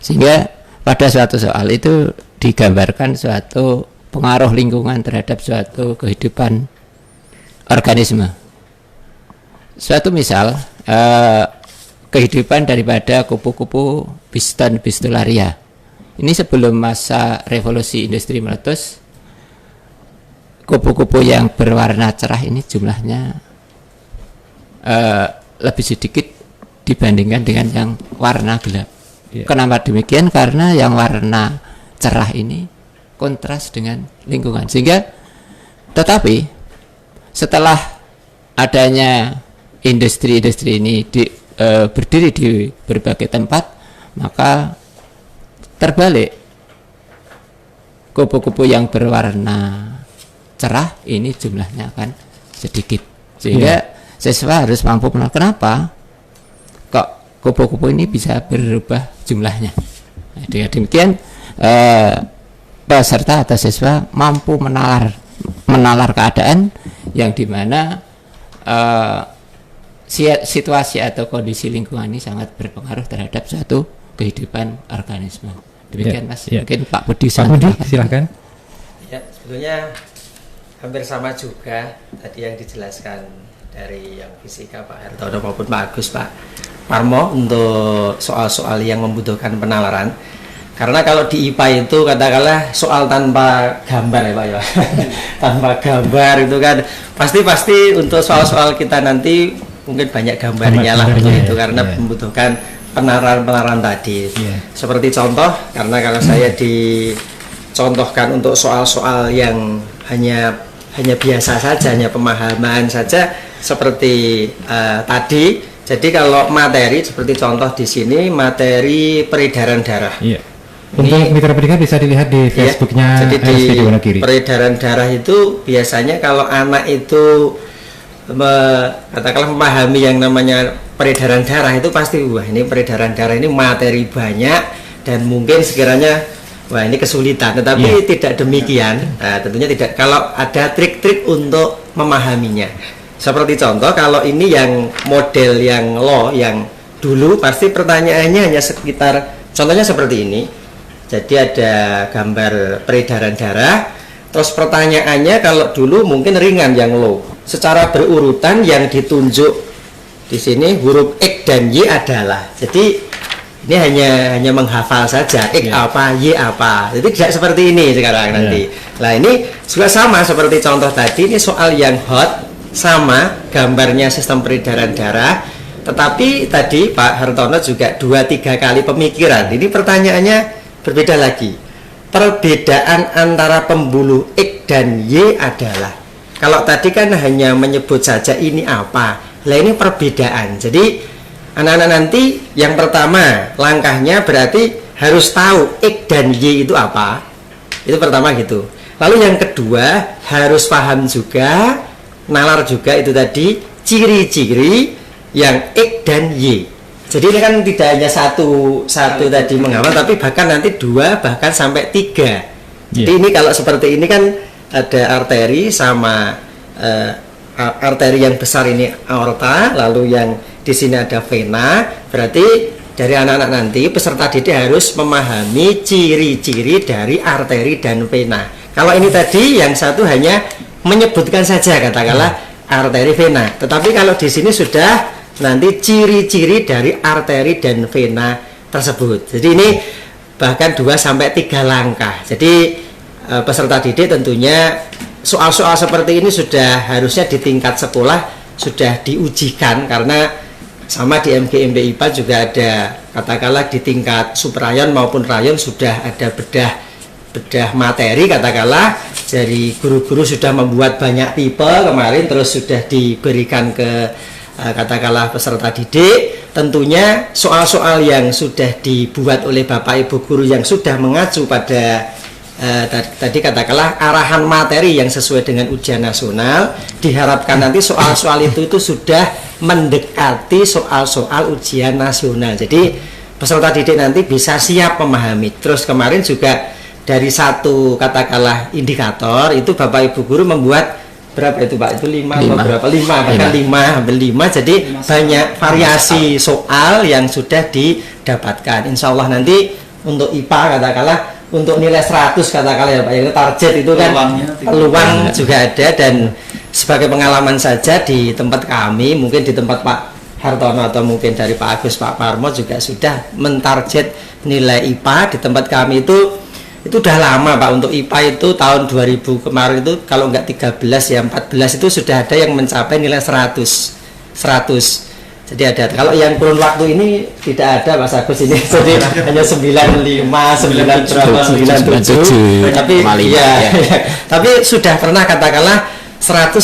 Speaker 5: sehingga pada suatu soal itu digambarkan suatu pengaruh lingkungan terhadap suatu kehidupan organisme. Suatu misal, kehidupan daripada kupu-kupu Biston bistularia. Ini sebelum masa revolusi industri meletus, kupu-kupu yang berwarna cerah ini jumlahnya lebih sedikit dibandingkan dengan yang warna gelap. Kenapa demikian? Karena yang warna cerah ini kontras dengan lingkungan, sehingga tetapi setelah adanya industri-industri ini berdiri di berbagai tempat, maka terbalik, kupu-kupu yang berwarna cerah ini jumlahnya akan sedikit, sehingga siswa harus mampu mengenal kenapa kok kupu-kupu ini bisa berubah jumlahnya. Nah, dengan demikian peserta atau siswa mampu menalar keadaan yang dimana situasi atau kondisi lingkungan ini sangat berpengaruh terhadap suatu kehidupan organisme. Demikian Mas. Mungkin Pak Budi
Speaker 1: silahkan.
Speaker 3: Ya, sebetulnya hampir sama juga tadi yang dijelaskan dari yang fisika Pak Hartono maupun Pak Agus, Pak Parmo, untuk soal-soal yang membutuhkan penalaran. Karena kalau di IPA itu katakanlah soal tanpa gambar ya Pak ya. Tanpa gambar itu kan pasti untuk soal-soal kita nanti mungkin banyak gambarnya lah itu karena membutuhkan penalaran tadi. Seperti contoh, karena kalau saya dicontohkan untuk soal-soal yang hanya biasa saja, hanya pemahaman saja seperti tadi. Jadi kalau materi seperti contoh di sini, materi peredaran darah.
Speaker 1: Untuk mitra pendidikan bisa dilihat di Facebooknya.
Speaker 3: Jadi di peredaran darah itu biasanya kalau anak itu katakanlah memahami yang namanya peredaran darah itu pasti wah ini peredaran darah ini materi banyak dan mungkin sekiranya wah ini kesulitan, tetapi tidak demikian. Nah, tentunya tidak, kalau ada trik-trik untuk memahaminya. Seperti contoh kalau ini yang model yang yang dulu pasti pertanyaannya hanya sekitar contohnya seperti ini. Jadi ada gambar peredaran darah, terus pertanyaannya kalau dulu mungkin ringan yang low. Secara berurutan yang ditunjuk di sini huruf X dan Y adalah. Jadi ini hanya menghafal saja X apa Y apa. Jadi tidak seperti ini sekarang nanti. Nah ini juga sama seperti contoh tadi, ini soal yang hot, sama gambarnya sistem peredaran darah. Tetapi tadi Pak Hartono juga 2-3 kali pemikiran. Ini pertanyaannya berbeda lagi. Perbedaan antara pembuluh X dan Y adalah. Kalau tadi kan hanya menyebut saja ini apa. Lah ini perbedaan. Jadi anak-anak nanti yang pertama langkahnya berarti harus tahu X dan Y itu apa. Itu pertama gitu. Lalu yang kedua harus paham juga, nalar juga itu tadi ciri-ciri yang X dan Y. Jadi ini kan tidak hanya satu tadi menghafal, tapi bahkan nanti 2 bahkan sampai 3. Jadi ini kalau seperti ini kan ada arteri sama arteri yang besar ini aorta, lalu yang di sini ada vena. Berarti dari anak-anak nanti peserta didik harus memahami ciri-ciri dari arteri dan vena. Kalau ini tadi yang satu hanya menyebutkan saja katakanlah arteri vena, tetapi kalau di sini sudah nanti ciri-ciri dari arteri dan vena tersebut. Jadi ini bahkan 2-3 langkah. Jadi peserta didik tentunya soal-soal seperti ini sudah harusnya di tingkat sekolah sudah diujikan, karena Sama di MGMP IPA juga ada, katakanlah di tingkat suprayon maupun rayon sudah ada bedah materi, katakanlah dari guru-guru sudah membuat banyak tipe kemarin, terus sudah diberikan ke katakanlah peserta didik. Tentunya soal-soal yang sudah dibuat oleh Bapak Ibu guru yang sudah mengacu pada tadi katakanlah arahan materi yang sesuai dengan ujian nasional, diharapkan nanti soal-soal itu sudah mendekati soal-soal ujian nasional. Jadi peserta didik nanti bisa siap memahami. Terus kemarin juga dari satu katakanlah indikator itu Bapak Ibu guru membuat berapa itu Pak? Itu 5 atau berapa? 5, bahkan 5, hampir 5. Jadi banyak variasi soal yang sudah didapatkan. Insya Allah nanti untuk IPA katakanlah untuk nilai 100 katakanlah ya Pak, yang target itu kan peluang juga ada. Dan sebagai pengalaman saja di tempat kami, mungkin di tempat Pak Hartono atau mungkin dari Pak Agus, Pak Parmo juga sudah mentarget nilai IPA di tempat kami itu udah lama Pak. Untuk IPA itu tahun 2000 kemarin itu kalau enggak 13 ya 14 itu sudah ada yang mencapai nilai 100. Jadi ada. Kalau yang kurun waktu ini tidak ada Mas Agus ini. Jadi hanya 95, 97. Tapi ya. Tapi sudah pernah katakanlah 100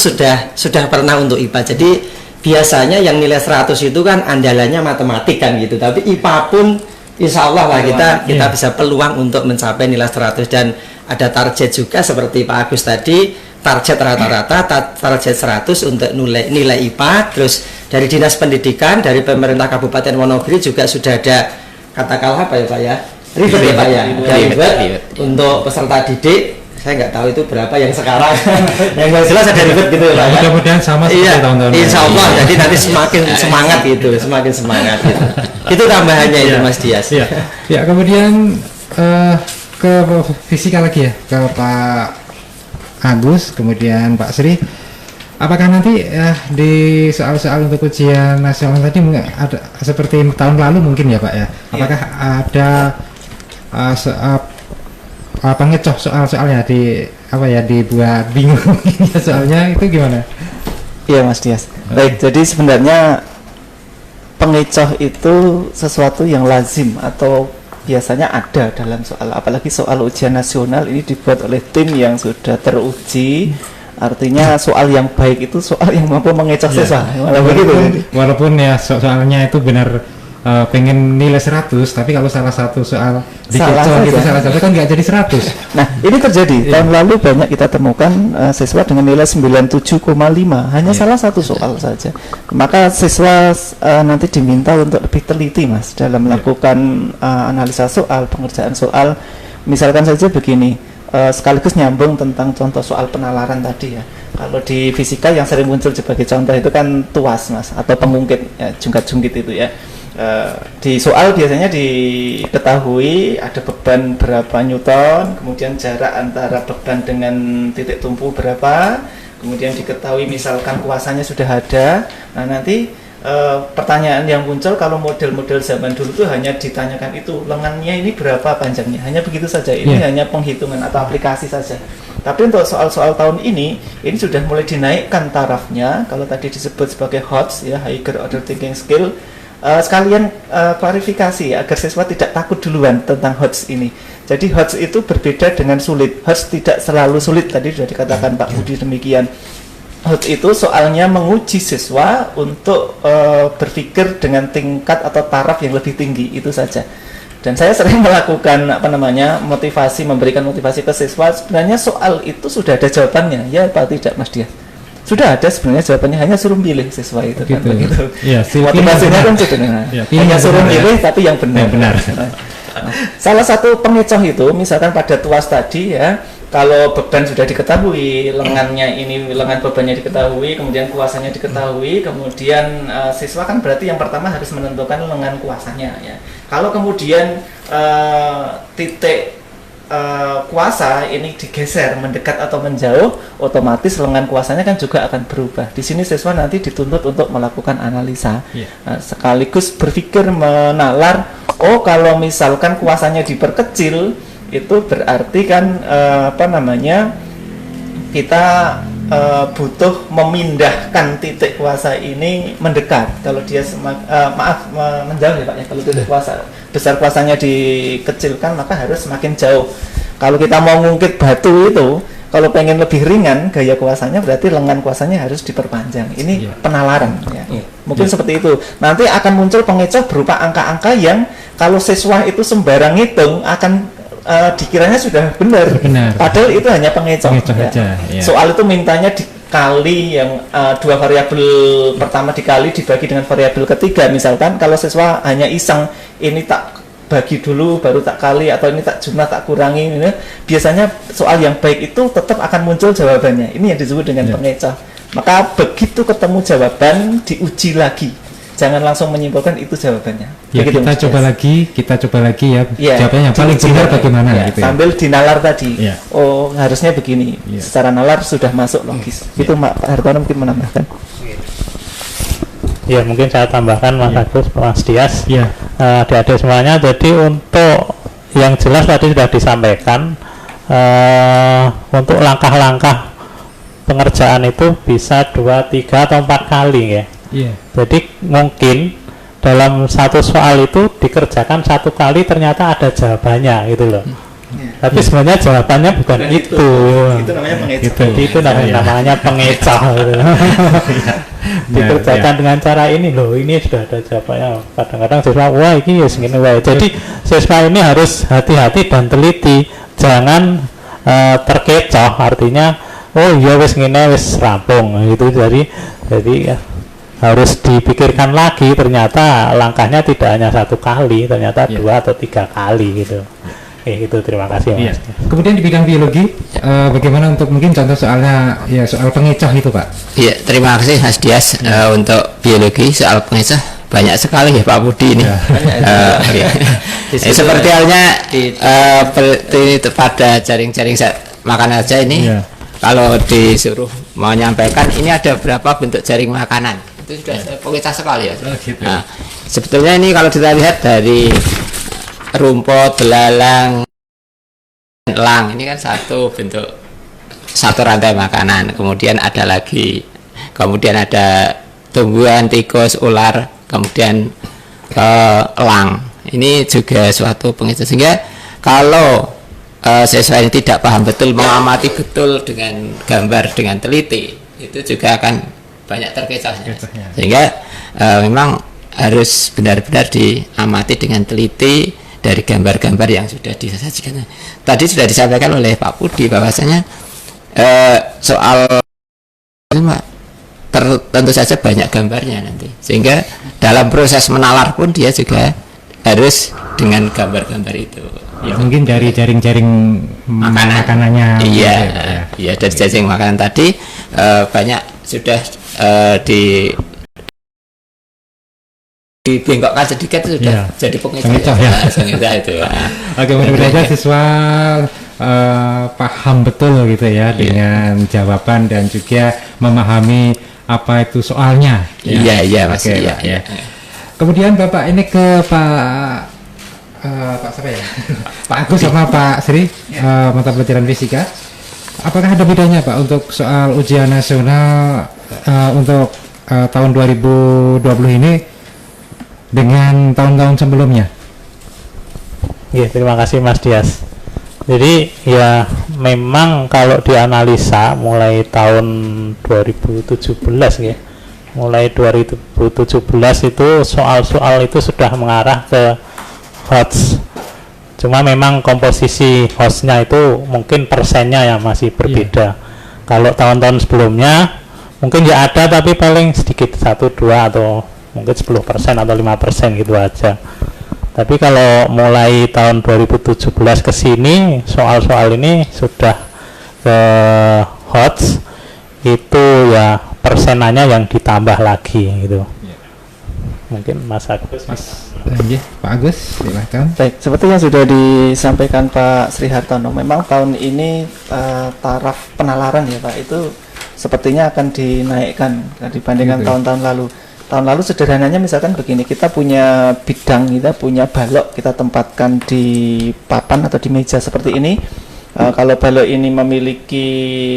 Speaker 3: sudah pernah untuk IPA. Jadi biasanya yang nilai 100 itu kan andalannya matematik kan gitu. Tapi IPA pun insya Allah lah kita bisa peluang untuk mencapai nilai 100. Dan ada target juga seperti Pak Agus tadi, target rata-rata target 100 untuk nilai IPA. Terus dari Dinas Pendidikan, dari pemerintah Kabupaten Wonogiri juga sudah ada katakanlah apa ya Pak ya, ribet ya Pak ya, ada ribet untuk peserta didik. Saya nggak tahu itu berapa yang sekarang. Yang jelas ada ribet gitu ya Pak.
Speaker 1: Mudah-mudahan sama seperti tahun-tahun
Speaker 3: insya Allah. Jadi nanti semakin semangat gitu, semakin semangat gitu. Itu tambahannya itu Mas Dias.
Speaker 1: Ya, kemudian ke fisika lagi ya, ke Pak Agus, kemudian Pak Sri. Apakah nanti di soal-soal untuk ujian nasional tadi ada seperti tahun lalu mungkin ya Pak ya? Apakah ada ngecoh soal-soalnya dibuat bingung soalnya itu gimana?
Speaker 4: Iya Mas Dias. Baik, jadi sebenarnya pengecoh itu sesuatu yang lazim atau biasanya ada dalam soal, apalagi soal ujian nasional ini dibuat oleh tim yang sudah teruji. Artinya soal yang baik itu soal yang mampu mengecoh siswa.
Speaker 1: Walaupun ya soalnya itu benar pengen nilai 100, tapi kalau salah satu soal dikecoh gitu salah satu kan nggak jadi 100.
Speaker 4: Nah ini terjadi tahun lalu banyak kita temukan siswa dengan nilai 97,5 hanya salah satu soal saja. Maka siswa nanti diminta untuk lebih teliti Mas dalam melakukan analisa soal, pengerjaan soal. Misalkan saja begini, sekaligus nyambung tentang contoh soal penalaran tadi ya. Kalau di fisika yang sering muncul sebagai contoh itu kan tuas Mas, atau pengungkit ya, jungkat-jungkit itu ya. Di soal biasanya diketahui ada beban berapa Newton, kemudian jarak antara beban dengan titik tumpu berapa, kemudian diketahui misalkan kuasanya sudah ada. Nah nanti pertanyaan yang muncul kalau model-model zaman dulu itu hanya ditanyakan itu lengannya ini berapa panjangnya, hanya begitu saja. Ini hanya penghitungan atau aplikasi saja. Tapi untuk soal-soal tahun ini sudah mulai dinaikkan tarafnya. Kalau tadi disebut sebagai HOTS ya, Higher Order Thinking Skill. Sekalian klarifikasi agar siswa tidak takut duluan tentang HOTS ini. Jadi HOTS itu berbeda dengan sulit. HOTS tidak selalu sulit, tadi sudah dikatakan Pak Budi demikian. HOTS itu soalnya menguji siswa untuk berpikir dengan tingkat atau taraf yang lebih tinggi, itu saja. Dan saya sering melakukan motivasi, memberikan motivasi ke siswa. Sebenarnya soal itu sudah ada jawabannya, ya Pak tidak Mas Dias? Sudah ada sebenarnya jawabannya, hanya suruh pilih siswa itu kan begitu.
Speaker 1: Ya,
Speaker 4: motivasinya kan sederhana. Hanya suruh pilih tapi yang benar. Nah, salah satu pengecoh itu misalkan pada tuas tadi ya, kalau beban sudah diketahui, lengan bebannya diketahui, kemudian kuasanya diketahui, kemudian siswa kan berarti yang pertama harus menentukan lengan kuasanya ya. Kalau kemudian titik kuasa ini digeser mendekat atau menjauh, otomatis lengan kuasanya kan juga akan berubah. Di sini siswa nanti dituntut untuk melakukan analisa, sekaligus berpikir menalar. Oh, kalau misalkan kuasanya diperkecil, itu berarti kan kita butuh memindahkan titik kuasa ini mendekat. Kalau dia menjauh ya Pak ya. Kalau titik kuasa besar kuasanya dikecilkan, maka harus semakin jauh. Kalau kita mau ngungkit batu itu, kalau pengen lebih ringan gaya kuasanya, berarti lengan kuasanya harus diperpanjang. Ini penalaran ya. Mungkin seperti itu. Nanti akan muncul pengecoh berupa angka-angka yang kalau siswa itu sembarang hitung akan dikiranya sudah benar. Padahal itu hanya pengecoh ya. Soal itu mintanya dikali yang dua variabel pertama dikali dibagi dengan variabel ketiga. Misalkan kalau siswa hanya iseng, ini tak bagi dulu baru tak kali, atau ini tak jumlah tak kurangi, ini biasanya soal yang baik itu tetap akan muncul jawabannya. Ini yang disebut dengan pengecoh. Maka begitu ketemu jawaban diuji lagi, jangan langsung menyimpulkan itu jawabannya.
Speaker 1: Ya,
Speaker 4: begitu,
Speaker 1: kita coba lagi ya, jawabannya yang paling benar bagaimana gitu ya.
Speaker 4: Sambil dinalar tadi, oh harusnya begini, secara nalar sudah masuk logis. Itu Pak Hartono mungkin menambahkan.
Speaker 2: Ya, mungkin saya tambahkan Mas Agus, Mas Dias, adik-adik semuanya. Jadi untuk yang jelas tadi sudah disampaikan, untuk langkah-langkah pengerjaan itu bisa 2, 3 atau 4 kali ya. Jadi mungkin dalam satu soal itu dikerjakan 1 kali ternyata ada jawabannya gitu loh. Tapi sebenarnya jawabannya bukan itu.
Speaker 4: Itu namanya pengecoh.
Speaker 2: Itu namanya pengecoh. Dikerjakan dengan cara ini loh, ini sudah ada jawabannya. Kadang-kadang siswa, wah ini ya segini wae. Jadi siswa ini harus hati-hati dan teliti, jangan terkecoh. Artinya, oh iya wis ngene wis rampung gitu. Jadi harus dipikirkan lagi, ternyata langkahnya tidak hanya 1 kali, ternyata 2 atau 3 kali gitu. Itu terima kasih Mas.
Speaker 1: Kemudian di bidang biologi, bagaimana untuk mungkin contoh soalnya ya soal pengecoh itu Pak?
Speaker 5: Iya, terima kasih Mas Dias. Untuk biologi soal pengecoh banyak sekali ya Pak Budi ini. Seperti halnya pada jaring-jaring makan aja ini, kalau disuruh mau nyampaikan ini ada berapa bentuk jaring makanan, itu sudah pengecoh sekali ya. Nah, sebetulnya ini kalau kita lihat dari rumput, belalang, elang, ini kan satu bentuk, satu rantai makanan. Kemudian ada tumbuhan, tikus, ular, kemudian elang. Ini juga suatu pengecoh. Sehingga kalau siswa ini tidak paham betul, mengamati betul dengan gambar dengan teliti, itu juga akan banyak terkecohnya. Sehingga memang harus benar-benar diamati dengan teliti dari gambar-gambar yang sudah disajikan. Tadi sudah disampaikan oleh Pak Budi bahwasanya soal tentu saja banyak gambarnya nanti, sehingga dalam proses menalar pun dia juga harus dengan gambar-gambar itu.
Speaker 1: Ya, mungkin dari jaring-jaring makanannya.
Speaker 5: Iya, dari jaring makanan tadi banyak sudah dibengkokkan sedikit sudah jadi pengecoh ya. Itu.
Speaker 1: Oke, mudah-mudahan siswa paham betul gitu ya dengan jawaban dan juga memahami apa itu soalnya.
Speaker 5: Iya Mas. Iya.
Speaker 1: Kemudian Bapak ini ke Pak siapa ya? Pak Agus sama Pak Sri, mata pelajaran fisika. Apakah ada bedanya Pak untuk soal ujian nasional untuk tahun 2020 ini dengan tahun-tahun sebelumnya?
Speaker 2: Ya, terima kasih Mas Dias. Jadi ya memang kalau dianalisa mulai tahun 2017 ya, mulai 2017 itu soal-soal itu sudah mengarah ke HOTS. Cuma memang komposisi HOTS-nya itu mungkin persennya yang masih berbeda. Kalau tahun-tahun sebelumnya mungkin ya ada, tapi paling sedikit 1-2 atau mungkin 10% atau 5% gitu aja. Tapi kalau mulai tahun 2017 ke sini soal-soal ini sudah ke HOTS, itu ya persenannya yang ditambah lagi gitu. Mungkin Mas Agus.
Speaker 1: Pak Agus, silakan.
Speaker 4: Baik, seperti yang sudah disampaikan Pak Sri Hartono, memang tahun ini taraf penalaran ya Pak, itu sepertinya akan dinaikkan dibandingkan tahun-tahun lalu. Tahun lalu sederhananya misalkan begini, kita punya bidang, kita punya balok, kita tempatkan di papan atau di meja seperti ini. Kalau balok ini memiliki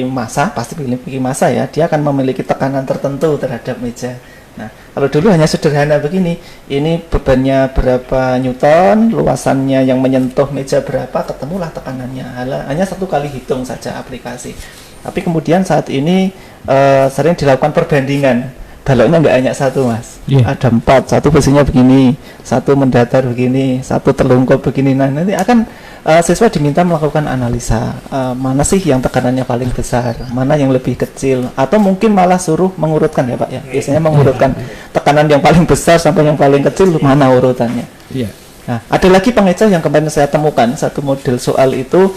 Speaker 4: massa, pasti memiliki massa ya, dia akan memiliki tekanan tertentu terhadap meja. Nah, kalau dulu hanya sederhana begini, ini bebannya berapa newton, luasannya yang menyentuh meja berapa, ketemulah tekanannya. Hanya satu kali hitung saja aplikasi. Tapi kemudian saat ini sering dilakukan perbandingan. Baloknya nggak hanya satu, Mas. Ada 4, satu posisinya begini, satu mendatar begini, satu terlungkup begini. Nah, nanti akan siswa diminta melakukan analisa mana sih yang tekanannya paling besar, mana yang lebih kecil, atau mungkin malah suruh mengurutkan ya Pak ya. Biasanya mengurutkan tekanan yang paling besar sampai yang paling kecil, mana urutannya. Nah, ada lagi pengecoh yang kemarin saya temukan, satu model soal itu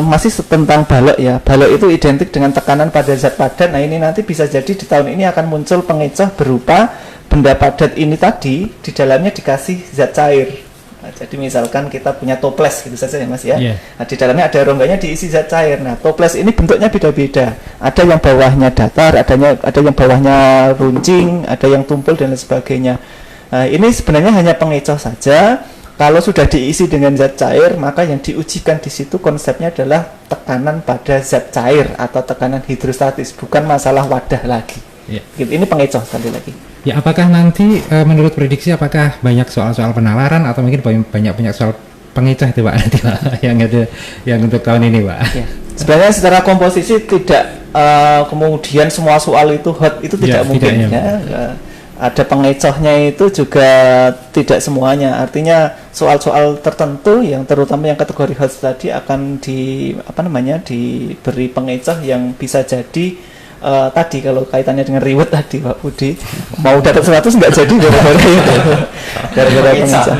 Speaker 4: masih tentang balok ya. Balok itu identik dengan tekanan pada zat padat. Nah, ini nanti bisa jadi di tahun ini akan muncul pengecoh berupa benda padat ini tadi di dalamnya dikasih zat cair. Nah, jadi misalkan kita punya toples gitu saja ya Mas ya. Nah, di dalamnya ada rongganya diisi zat cair. Nah, toples ini bentuknya beda-beda. Ada yang bawahnya datar, ada yang bawahnya runcing, ada yang tumpul dan lain sebagainya. Nah, ini sebenarnya hanya pengecoh saja. Kalau sudah diisi dengan zat cair, maka yang diujikan di situ konsepnya adalah tekanan pada zat cair atau tekanan hidrostatis, bukan masalah wadah lagi. Ini pengecoh sekali lagi.
Speaker 1: Ya, apakah nanti menurut prediksi apakah banyak soal-soal penalaran atau mungkin banyak soal pengecoh itu Pak nanti Pak yang ada yang untuk tahun ini Pak?
Speaker 4: Ya. Sebenarnya secara komposisi tidak kemudian semua soal itu hot itu tidak mungkin ya. Ada pengecohnya itu juga tidak semuanya. Artinya soal-soal tertentu yang terutama yang kategori hot tadi akan diberi pengecoh yang bisa jadi tadi kalau kaitannya dengan reward tadi Pak Budi mau dapat 100 nggak jadi gara-gara itu gara-gara pengecoh.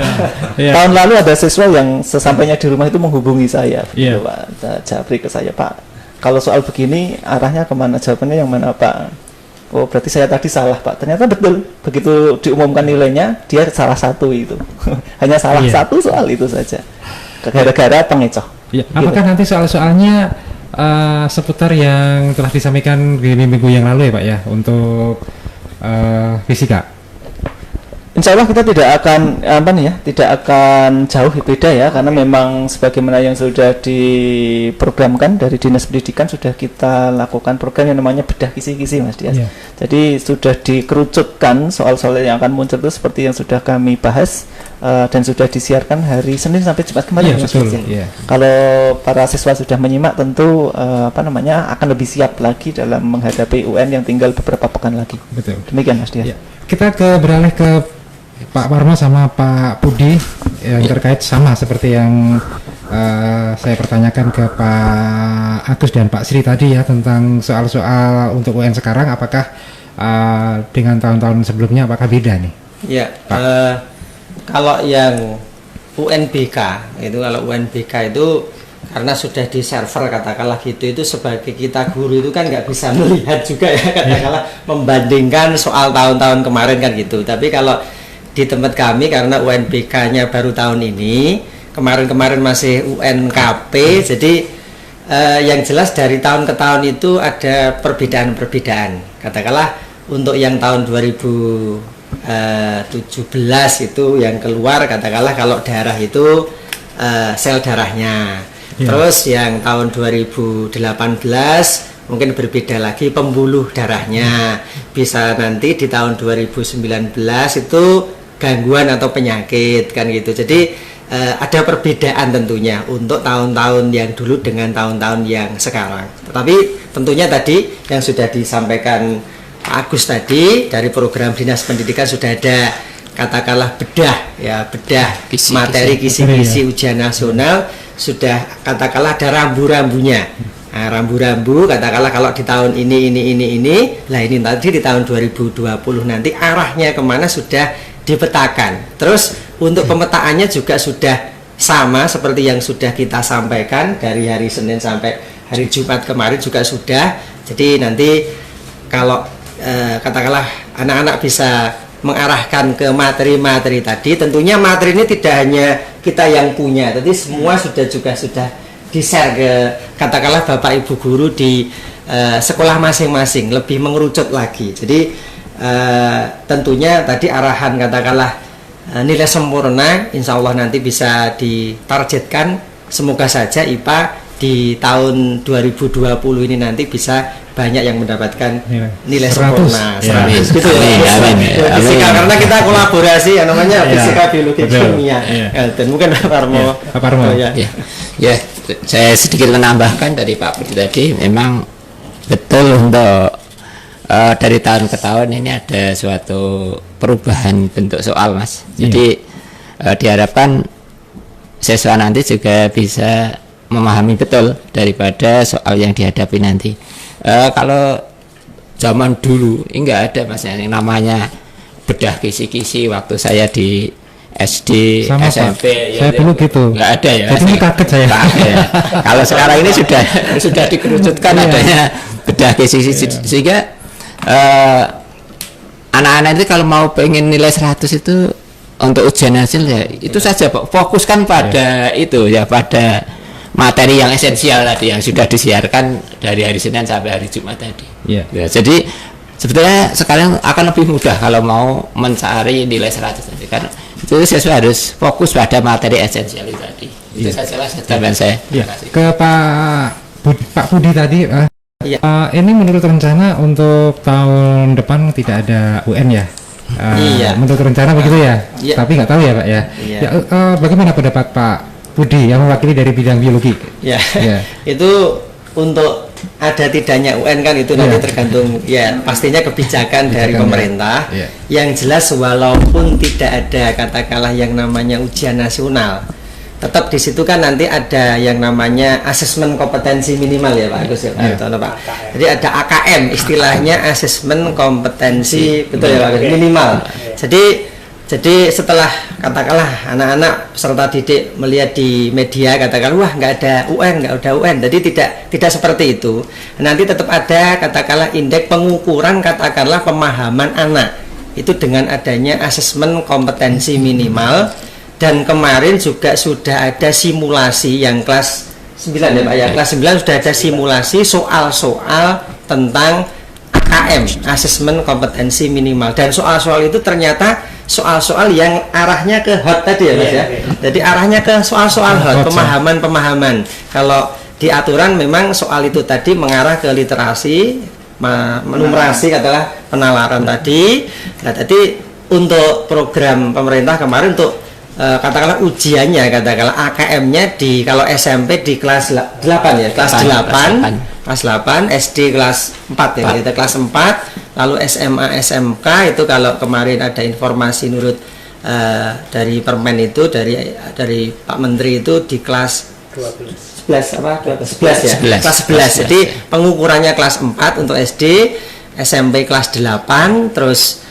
Speaker 4: Tahun lalu ada siswa yang sesampainya di rumah itu menghubungi saya Pak Japri ke saya, Pak kalau soal begini arahnya kemana, jawabannya yang mana Pak? Oh berarti saya tadi salah Pak. Ternyata betul, begitu diumumkan nilainya dia salah satu itu hanya salah satu soal itu saja gara-gara pengecoh.
Speaker 1: Apakah nanti soal-soalnya seputar yang telah disampaikan di minggu yang lalu ya Pak ya untuk fisika?
Speaker 4: Insya Allah kita tidak akan tidak akan jauh beda ya, karena memang sebagaimana yang sudah diprogramkan dari Dinas Pendidikan sudah kita lakukan program yang namanya bedah kisi-kisi Mas Dias. Jadi sudah dikerucutkan soal-soal yang akan muncul itu seperti yang sudah kami bahas dan sudah disiarkan hari Senin sampai Jumat kemarin. Kalau para siswa sudah menyimak tentu akan lebih siap lagi dalam menghadapi UN yang tinggal beberapa pekan lagi.
Speaker 1: Betul.
Speaker 4: Demikian Mas Dias.
Speaker 1: Kita beralih ke Pak Parmo sama Pak Budi yang terkait sama seperti yang saya pertanyakan ke Pak Agus dan Pak Sri tadi ya tentang soal-soal untuk UN sekarang apakah dengan tahun-tahun sebelumnya apakah beda nih?
Speaker 3: Ya, kalau yang UNBK itu karena sudah di server katakanlah gitu, itu sebagai kita guru itu kan nggak bisa melihat juga ya katakanlah membandingkan soal tahun-tahun kemarin kan gitu. Tapi kalau di tempat kami karena UNBK-nya baru tahun ini, kemarin-kemarin masih UNKP, jadi yang jelas dari tahun ke tahun itu ada perbedaan-perbedaan. Katakanlah untuk yang tahun 2017 itu yang keluar katakanlah kalau darah itu sel darahnya. Terus yang tahun 2018 mungkin berbeda lagi pembuluh darahnya. Bisa nanti di tahun 2019 itu gangguan atau penyakit kan gitu. Jadi ada perbedaan tentunya untuk tahun-tahun yang dulu dengan tahun-tahun yang sekarang. Tetapi tentunya tadi yang sudah disampaikan Pak Agus tadi dari program Dinas Pendidikan sudah ada katakanlah bedah materi kisi-kisi ujian nasional, sudah katakanlah ada rambu-rambunya. Nah, rambu-rambu katakanlah kalau di tahun ini, lah ini tadi di tahun 2020 nanti arahnya kemana sudah dipetakan. Terus untuk pemetaannya juga sudah sama seperti yang sudah kita sampaikan dari hari Senin sampai hari Jumat kemarin juga sudah. Jadi nanti kalau katakanlah anak-anak bisa mengarahkan ke materi-materi tadi, tentunya materi ini tidak hanya kita yang punya, tapi semua sudah di-share ke katakanlah Bapak Ibu guru di sekolah masing-masing, lebih mengerucut lagi. Jadi tentunya tadi arahan katakanlah nilai sempurna insya Allah nanti bisa ditargetkan. Semoga saja IPA di tahun 2020 ini nanti bisa banyak yang mendapatkan nilai
Speaker 1: 100.
Speaker 3: sempurna 100
Speaker 1: Ya.
Speaker 3: gitu ya. Fisika, karena kita kolaborasi yang namanya
Speaker 1: Ya.
Speaker 3: fisika, biologi,
Speaker 1: Betul.
Speaker 3: kimia.
Speaker 1: Ya.
Speaker 3: Dan mungkin Pak Parmo.
Speaker 1: Pak Parmo.
Speaker 3: Ya.
Speaker 5: Ya, saya sedikit menambahkan dari Pak Budi tadi, memang betul untuk dari tahun ke tahun ini ada suatu perubahan bentuk soal, Mas. Jadi diharapkan siswa nanti juga bisa memahami betul daripada soal yang dihadapi nanti. Kalau zaman dulu enggak ada, Mas, yang namanya bedah kisi-kisi waktu saya di SD,
Speaker 1: Sama,
Speaker 5: SMP.
Speaker 1: Pak. Saya dulu gitu.
Speaker 5: Enggak ada ya.
Speaker 1: Jadi ini kaget saya.
Speaker 5: Kaget. Kalau sekarang ini sudah dikerucutkan adanya bedah kisi-kisi, sehingga anak-anak itu kalau mau pengen nilai 100 itu untuk ujian hasil ya itu saja, Pak. Fokuskan pada itu ya, pada materi yang esensial tadi yang sudah disiarkan dari hari Senin sampai hari Jumat tadi.
Speaker 1: Ya.
Speaker 5: Ya, jadi sebetulnya sekarang akan lebih mudah kalau mau mencari nilai 100 tadi, karena itu siswa harus fokus pada materi esensial itu tadi. Itu saja tambahan saya.
Speaker 1: Ya.
Speaker 5: Terima kasih.
Speaker 1: Ke Pak Budi tadi,
Speaker 3: Iya.
Speaker 1: ini menurut rencana untuk tahun depan tidak ada UN ya?
Speaker 3: Iya.
Speaker 1: Menurut rencana begitu ya?
Speaker 3: Iya.
Speaker 1: Tapi nggak tahu ya, Pak ya.
Speaker 3: Iya.
Speaker 1: Ya, bagaimana pendapat Pak Budi yang mewakili dari bidang biologi?
Speaker 3: Ya.
Speaker 1: Ya.
Speaker 3: Itu untuk ada tidaknya UN kan itu nanti tergantung ya pastinya kebijakan dari
Speaker 1: ya.
Speaker 3: pemerintah.
Speaker 1: Iya.
Speaker 3: Yang jelas walaupun tidak ada katakanlah yang namanya ujian nasional, tetap di situ kan nanti ada yang namanya asesmen kompetensi minimal ya Pak Agus ya Pak Hartono, Pak. Jadi ada AKM, istilahnya asesmen kompetensi betul ya Pak Agus, minimal. Jadi setelah katakanlah anak-anak peserta didik melihat di media katakan wah nggak ada UN, jadi tidak seperti itu. Nanti tetap ada katakanlah indeks pengukuran katakanlah pemahaman anak itu dengan adanya asesmen kompetensi minimal. Dan kemarin juga sudah ada simulasi yang kelas 9 ya Pak ya, kelas 9 sudah ada simulasi soal-soal tentang AKM, asesmen kompetensi minimal, dan soal-soal itu ternyata soal-soal yang arahnya ke hot tadi ya Mas ya. Jadi arahnya ke soal-soal hot, pemahaman-pemahaman. Kalau di aturan memang soal itu tadi mengarah ke literasi, numerasi adalah penalaran tadi. Nah, tadi untuk program pemerintah kemarin untuk katakanlah ujiannya, katakanlah AKM-nya di kalau SMP di kelas 8 ya, kelas 8, SD kelas 4 ya, kita kelas 4, lalu SMA SMK itu kalau kemarin ada informasi menurut dari Permen itu dari Pak Menteri itu di kelas 11 apa? 11 ya. Kelas 11. Jadi pengukurannya kelas 4 untuk SD, SMP kelas 8, terus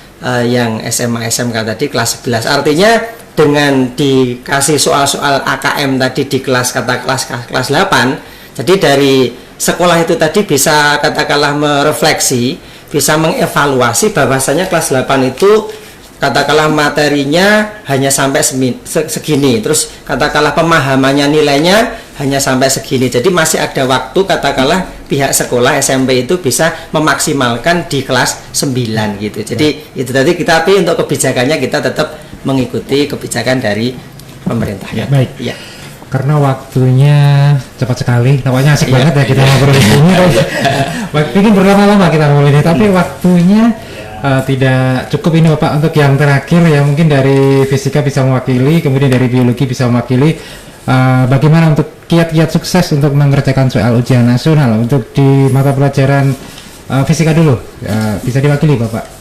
Speaker 3: yang SMA SMK tadi kelas 11. Artinya dengan dikasih soal-soal AKM tadi di kelas 8, jadi dari sekolah itu tadi bisa katakanlah merefleksi, bisa mengevaluasi bahwasanya kelas 8 itu katakanlah materinya hanya sampai segini, terus katakanlah pemahamannya nilainya hanya sampai segini. Jadi masih ada waktu katakanlah pihak sekolah SMP itu bisa memaksimalkan di kelas 9 gitu. Jadi itu tadi kita, tapi untuk kebijakannya kita tetap mengikuti kebijakan dari pemerintah.
Speaker 1: Ya, baik.
Speaker 3: Ya.
Speaker 1: Karena waktunya cepat sekali, nampaknya asik banget ya kita ngobrol di sini. Ingin berlama-lama kita ngobrol ini, tapi waktunya tidak cukup ini Bapak. Untuk yang terakhir ya, mungkin dari fisika bisa mewakili, kemudian dari biologi bisa mewakili. Bagaimana untuk kiat-kiat sukses untuk mengerjakan soal ujian nasional untuk di mata pelajaran fisika dulu, bisa diwakili Bapak.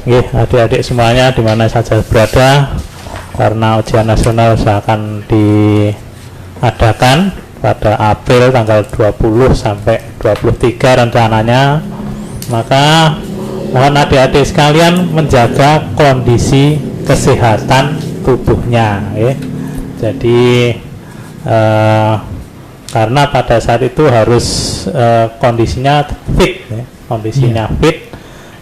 Speaker 2: Adik-adik semuanya di mana saja berada, karena ujian nasional akan diadakan pada April tanggal 20 sampai 23 rencananya, maka mohon adik-adik sekalian menjaga kondisi kesehatan tubuhnya ya. Jadi karena pada saat itu harus kondisinya fit ya, fit,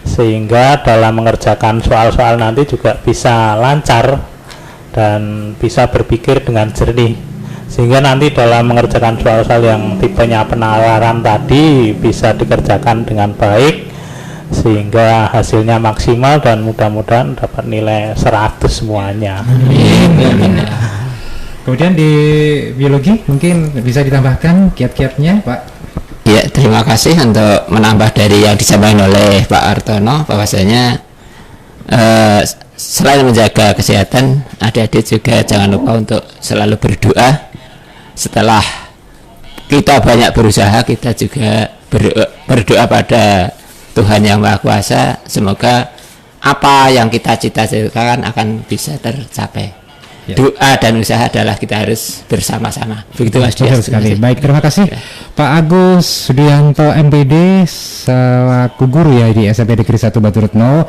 Speaker 2: sehingga dalam mengerjakan soal-soal nanti juga bisa lancar dan bisa berpikir dengan jernih, sehingga nanti dalam mengerjakan soal-soal yang tipenya penalaran tadi bisa dikerjakan dengan baik sehingga hasilnya maksimal dan mudah-mudahan dapat nilai 100 semuanya.
Speaker 1: Kemudian di biologi mungkin bisa ditambahkan kiat-kiatnya, Pak.
Speaker 5: Ya, terima kasih untuk menambah dari yang disampaikan oleh Pak Hartono, bahwasanya selain menjaga kesehatan, adik-adik juga jangan lupa untuk selalu berdoa. Setelah kita banyak berusaha, kita juga berdoa pada Tuhan Yang Maha Kuasa, semoga apa yang kita cita-citakan akan bisa tercapai. Ya. Doa dan usaha adalah kita harus bersama-sama. Begitu Mas Dias.
Speaker 1: Sekali. Baik, terima kasih Pak Agus Sudianto MPD selaku guru ya di SMP Negeri 1 Baturetno,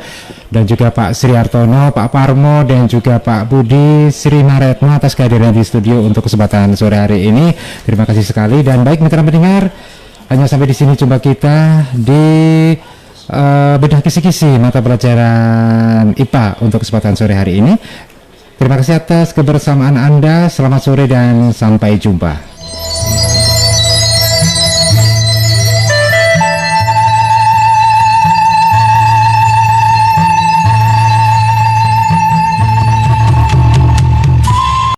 Speaker 1: dan juga Pak Sri Hartono, Pak Parmo, dan juga Pak Budi Sri Maretno atas kehadiran di studio untuk kesempatan sore hari ini. Terima kasih sekali. Dan baik mitra pendengar, hanya sampai di sini jumpa kita di bedah kisi-kisi mata pelajaran IPA untuk kesempatan sore hari ini. Terima kasih atas kebersamaan Anda. Selamat sore dan sampai jumpa.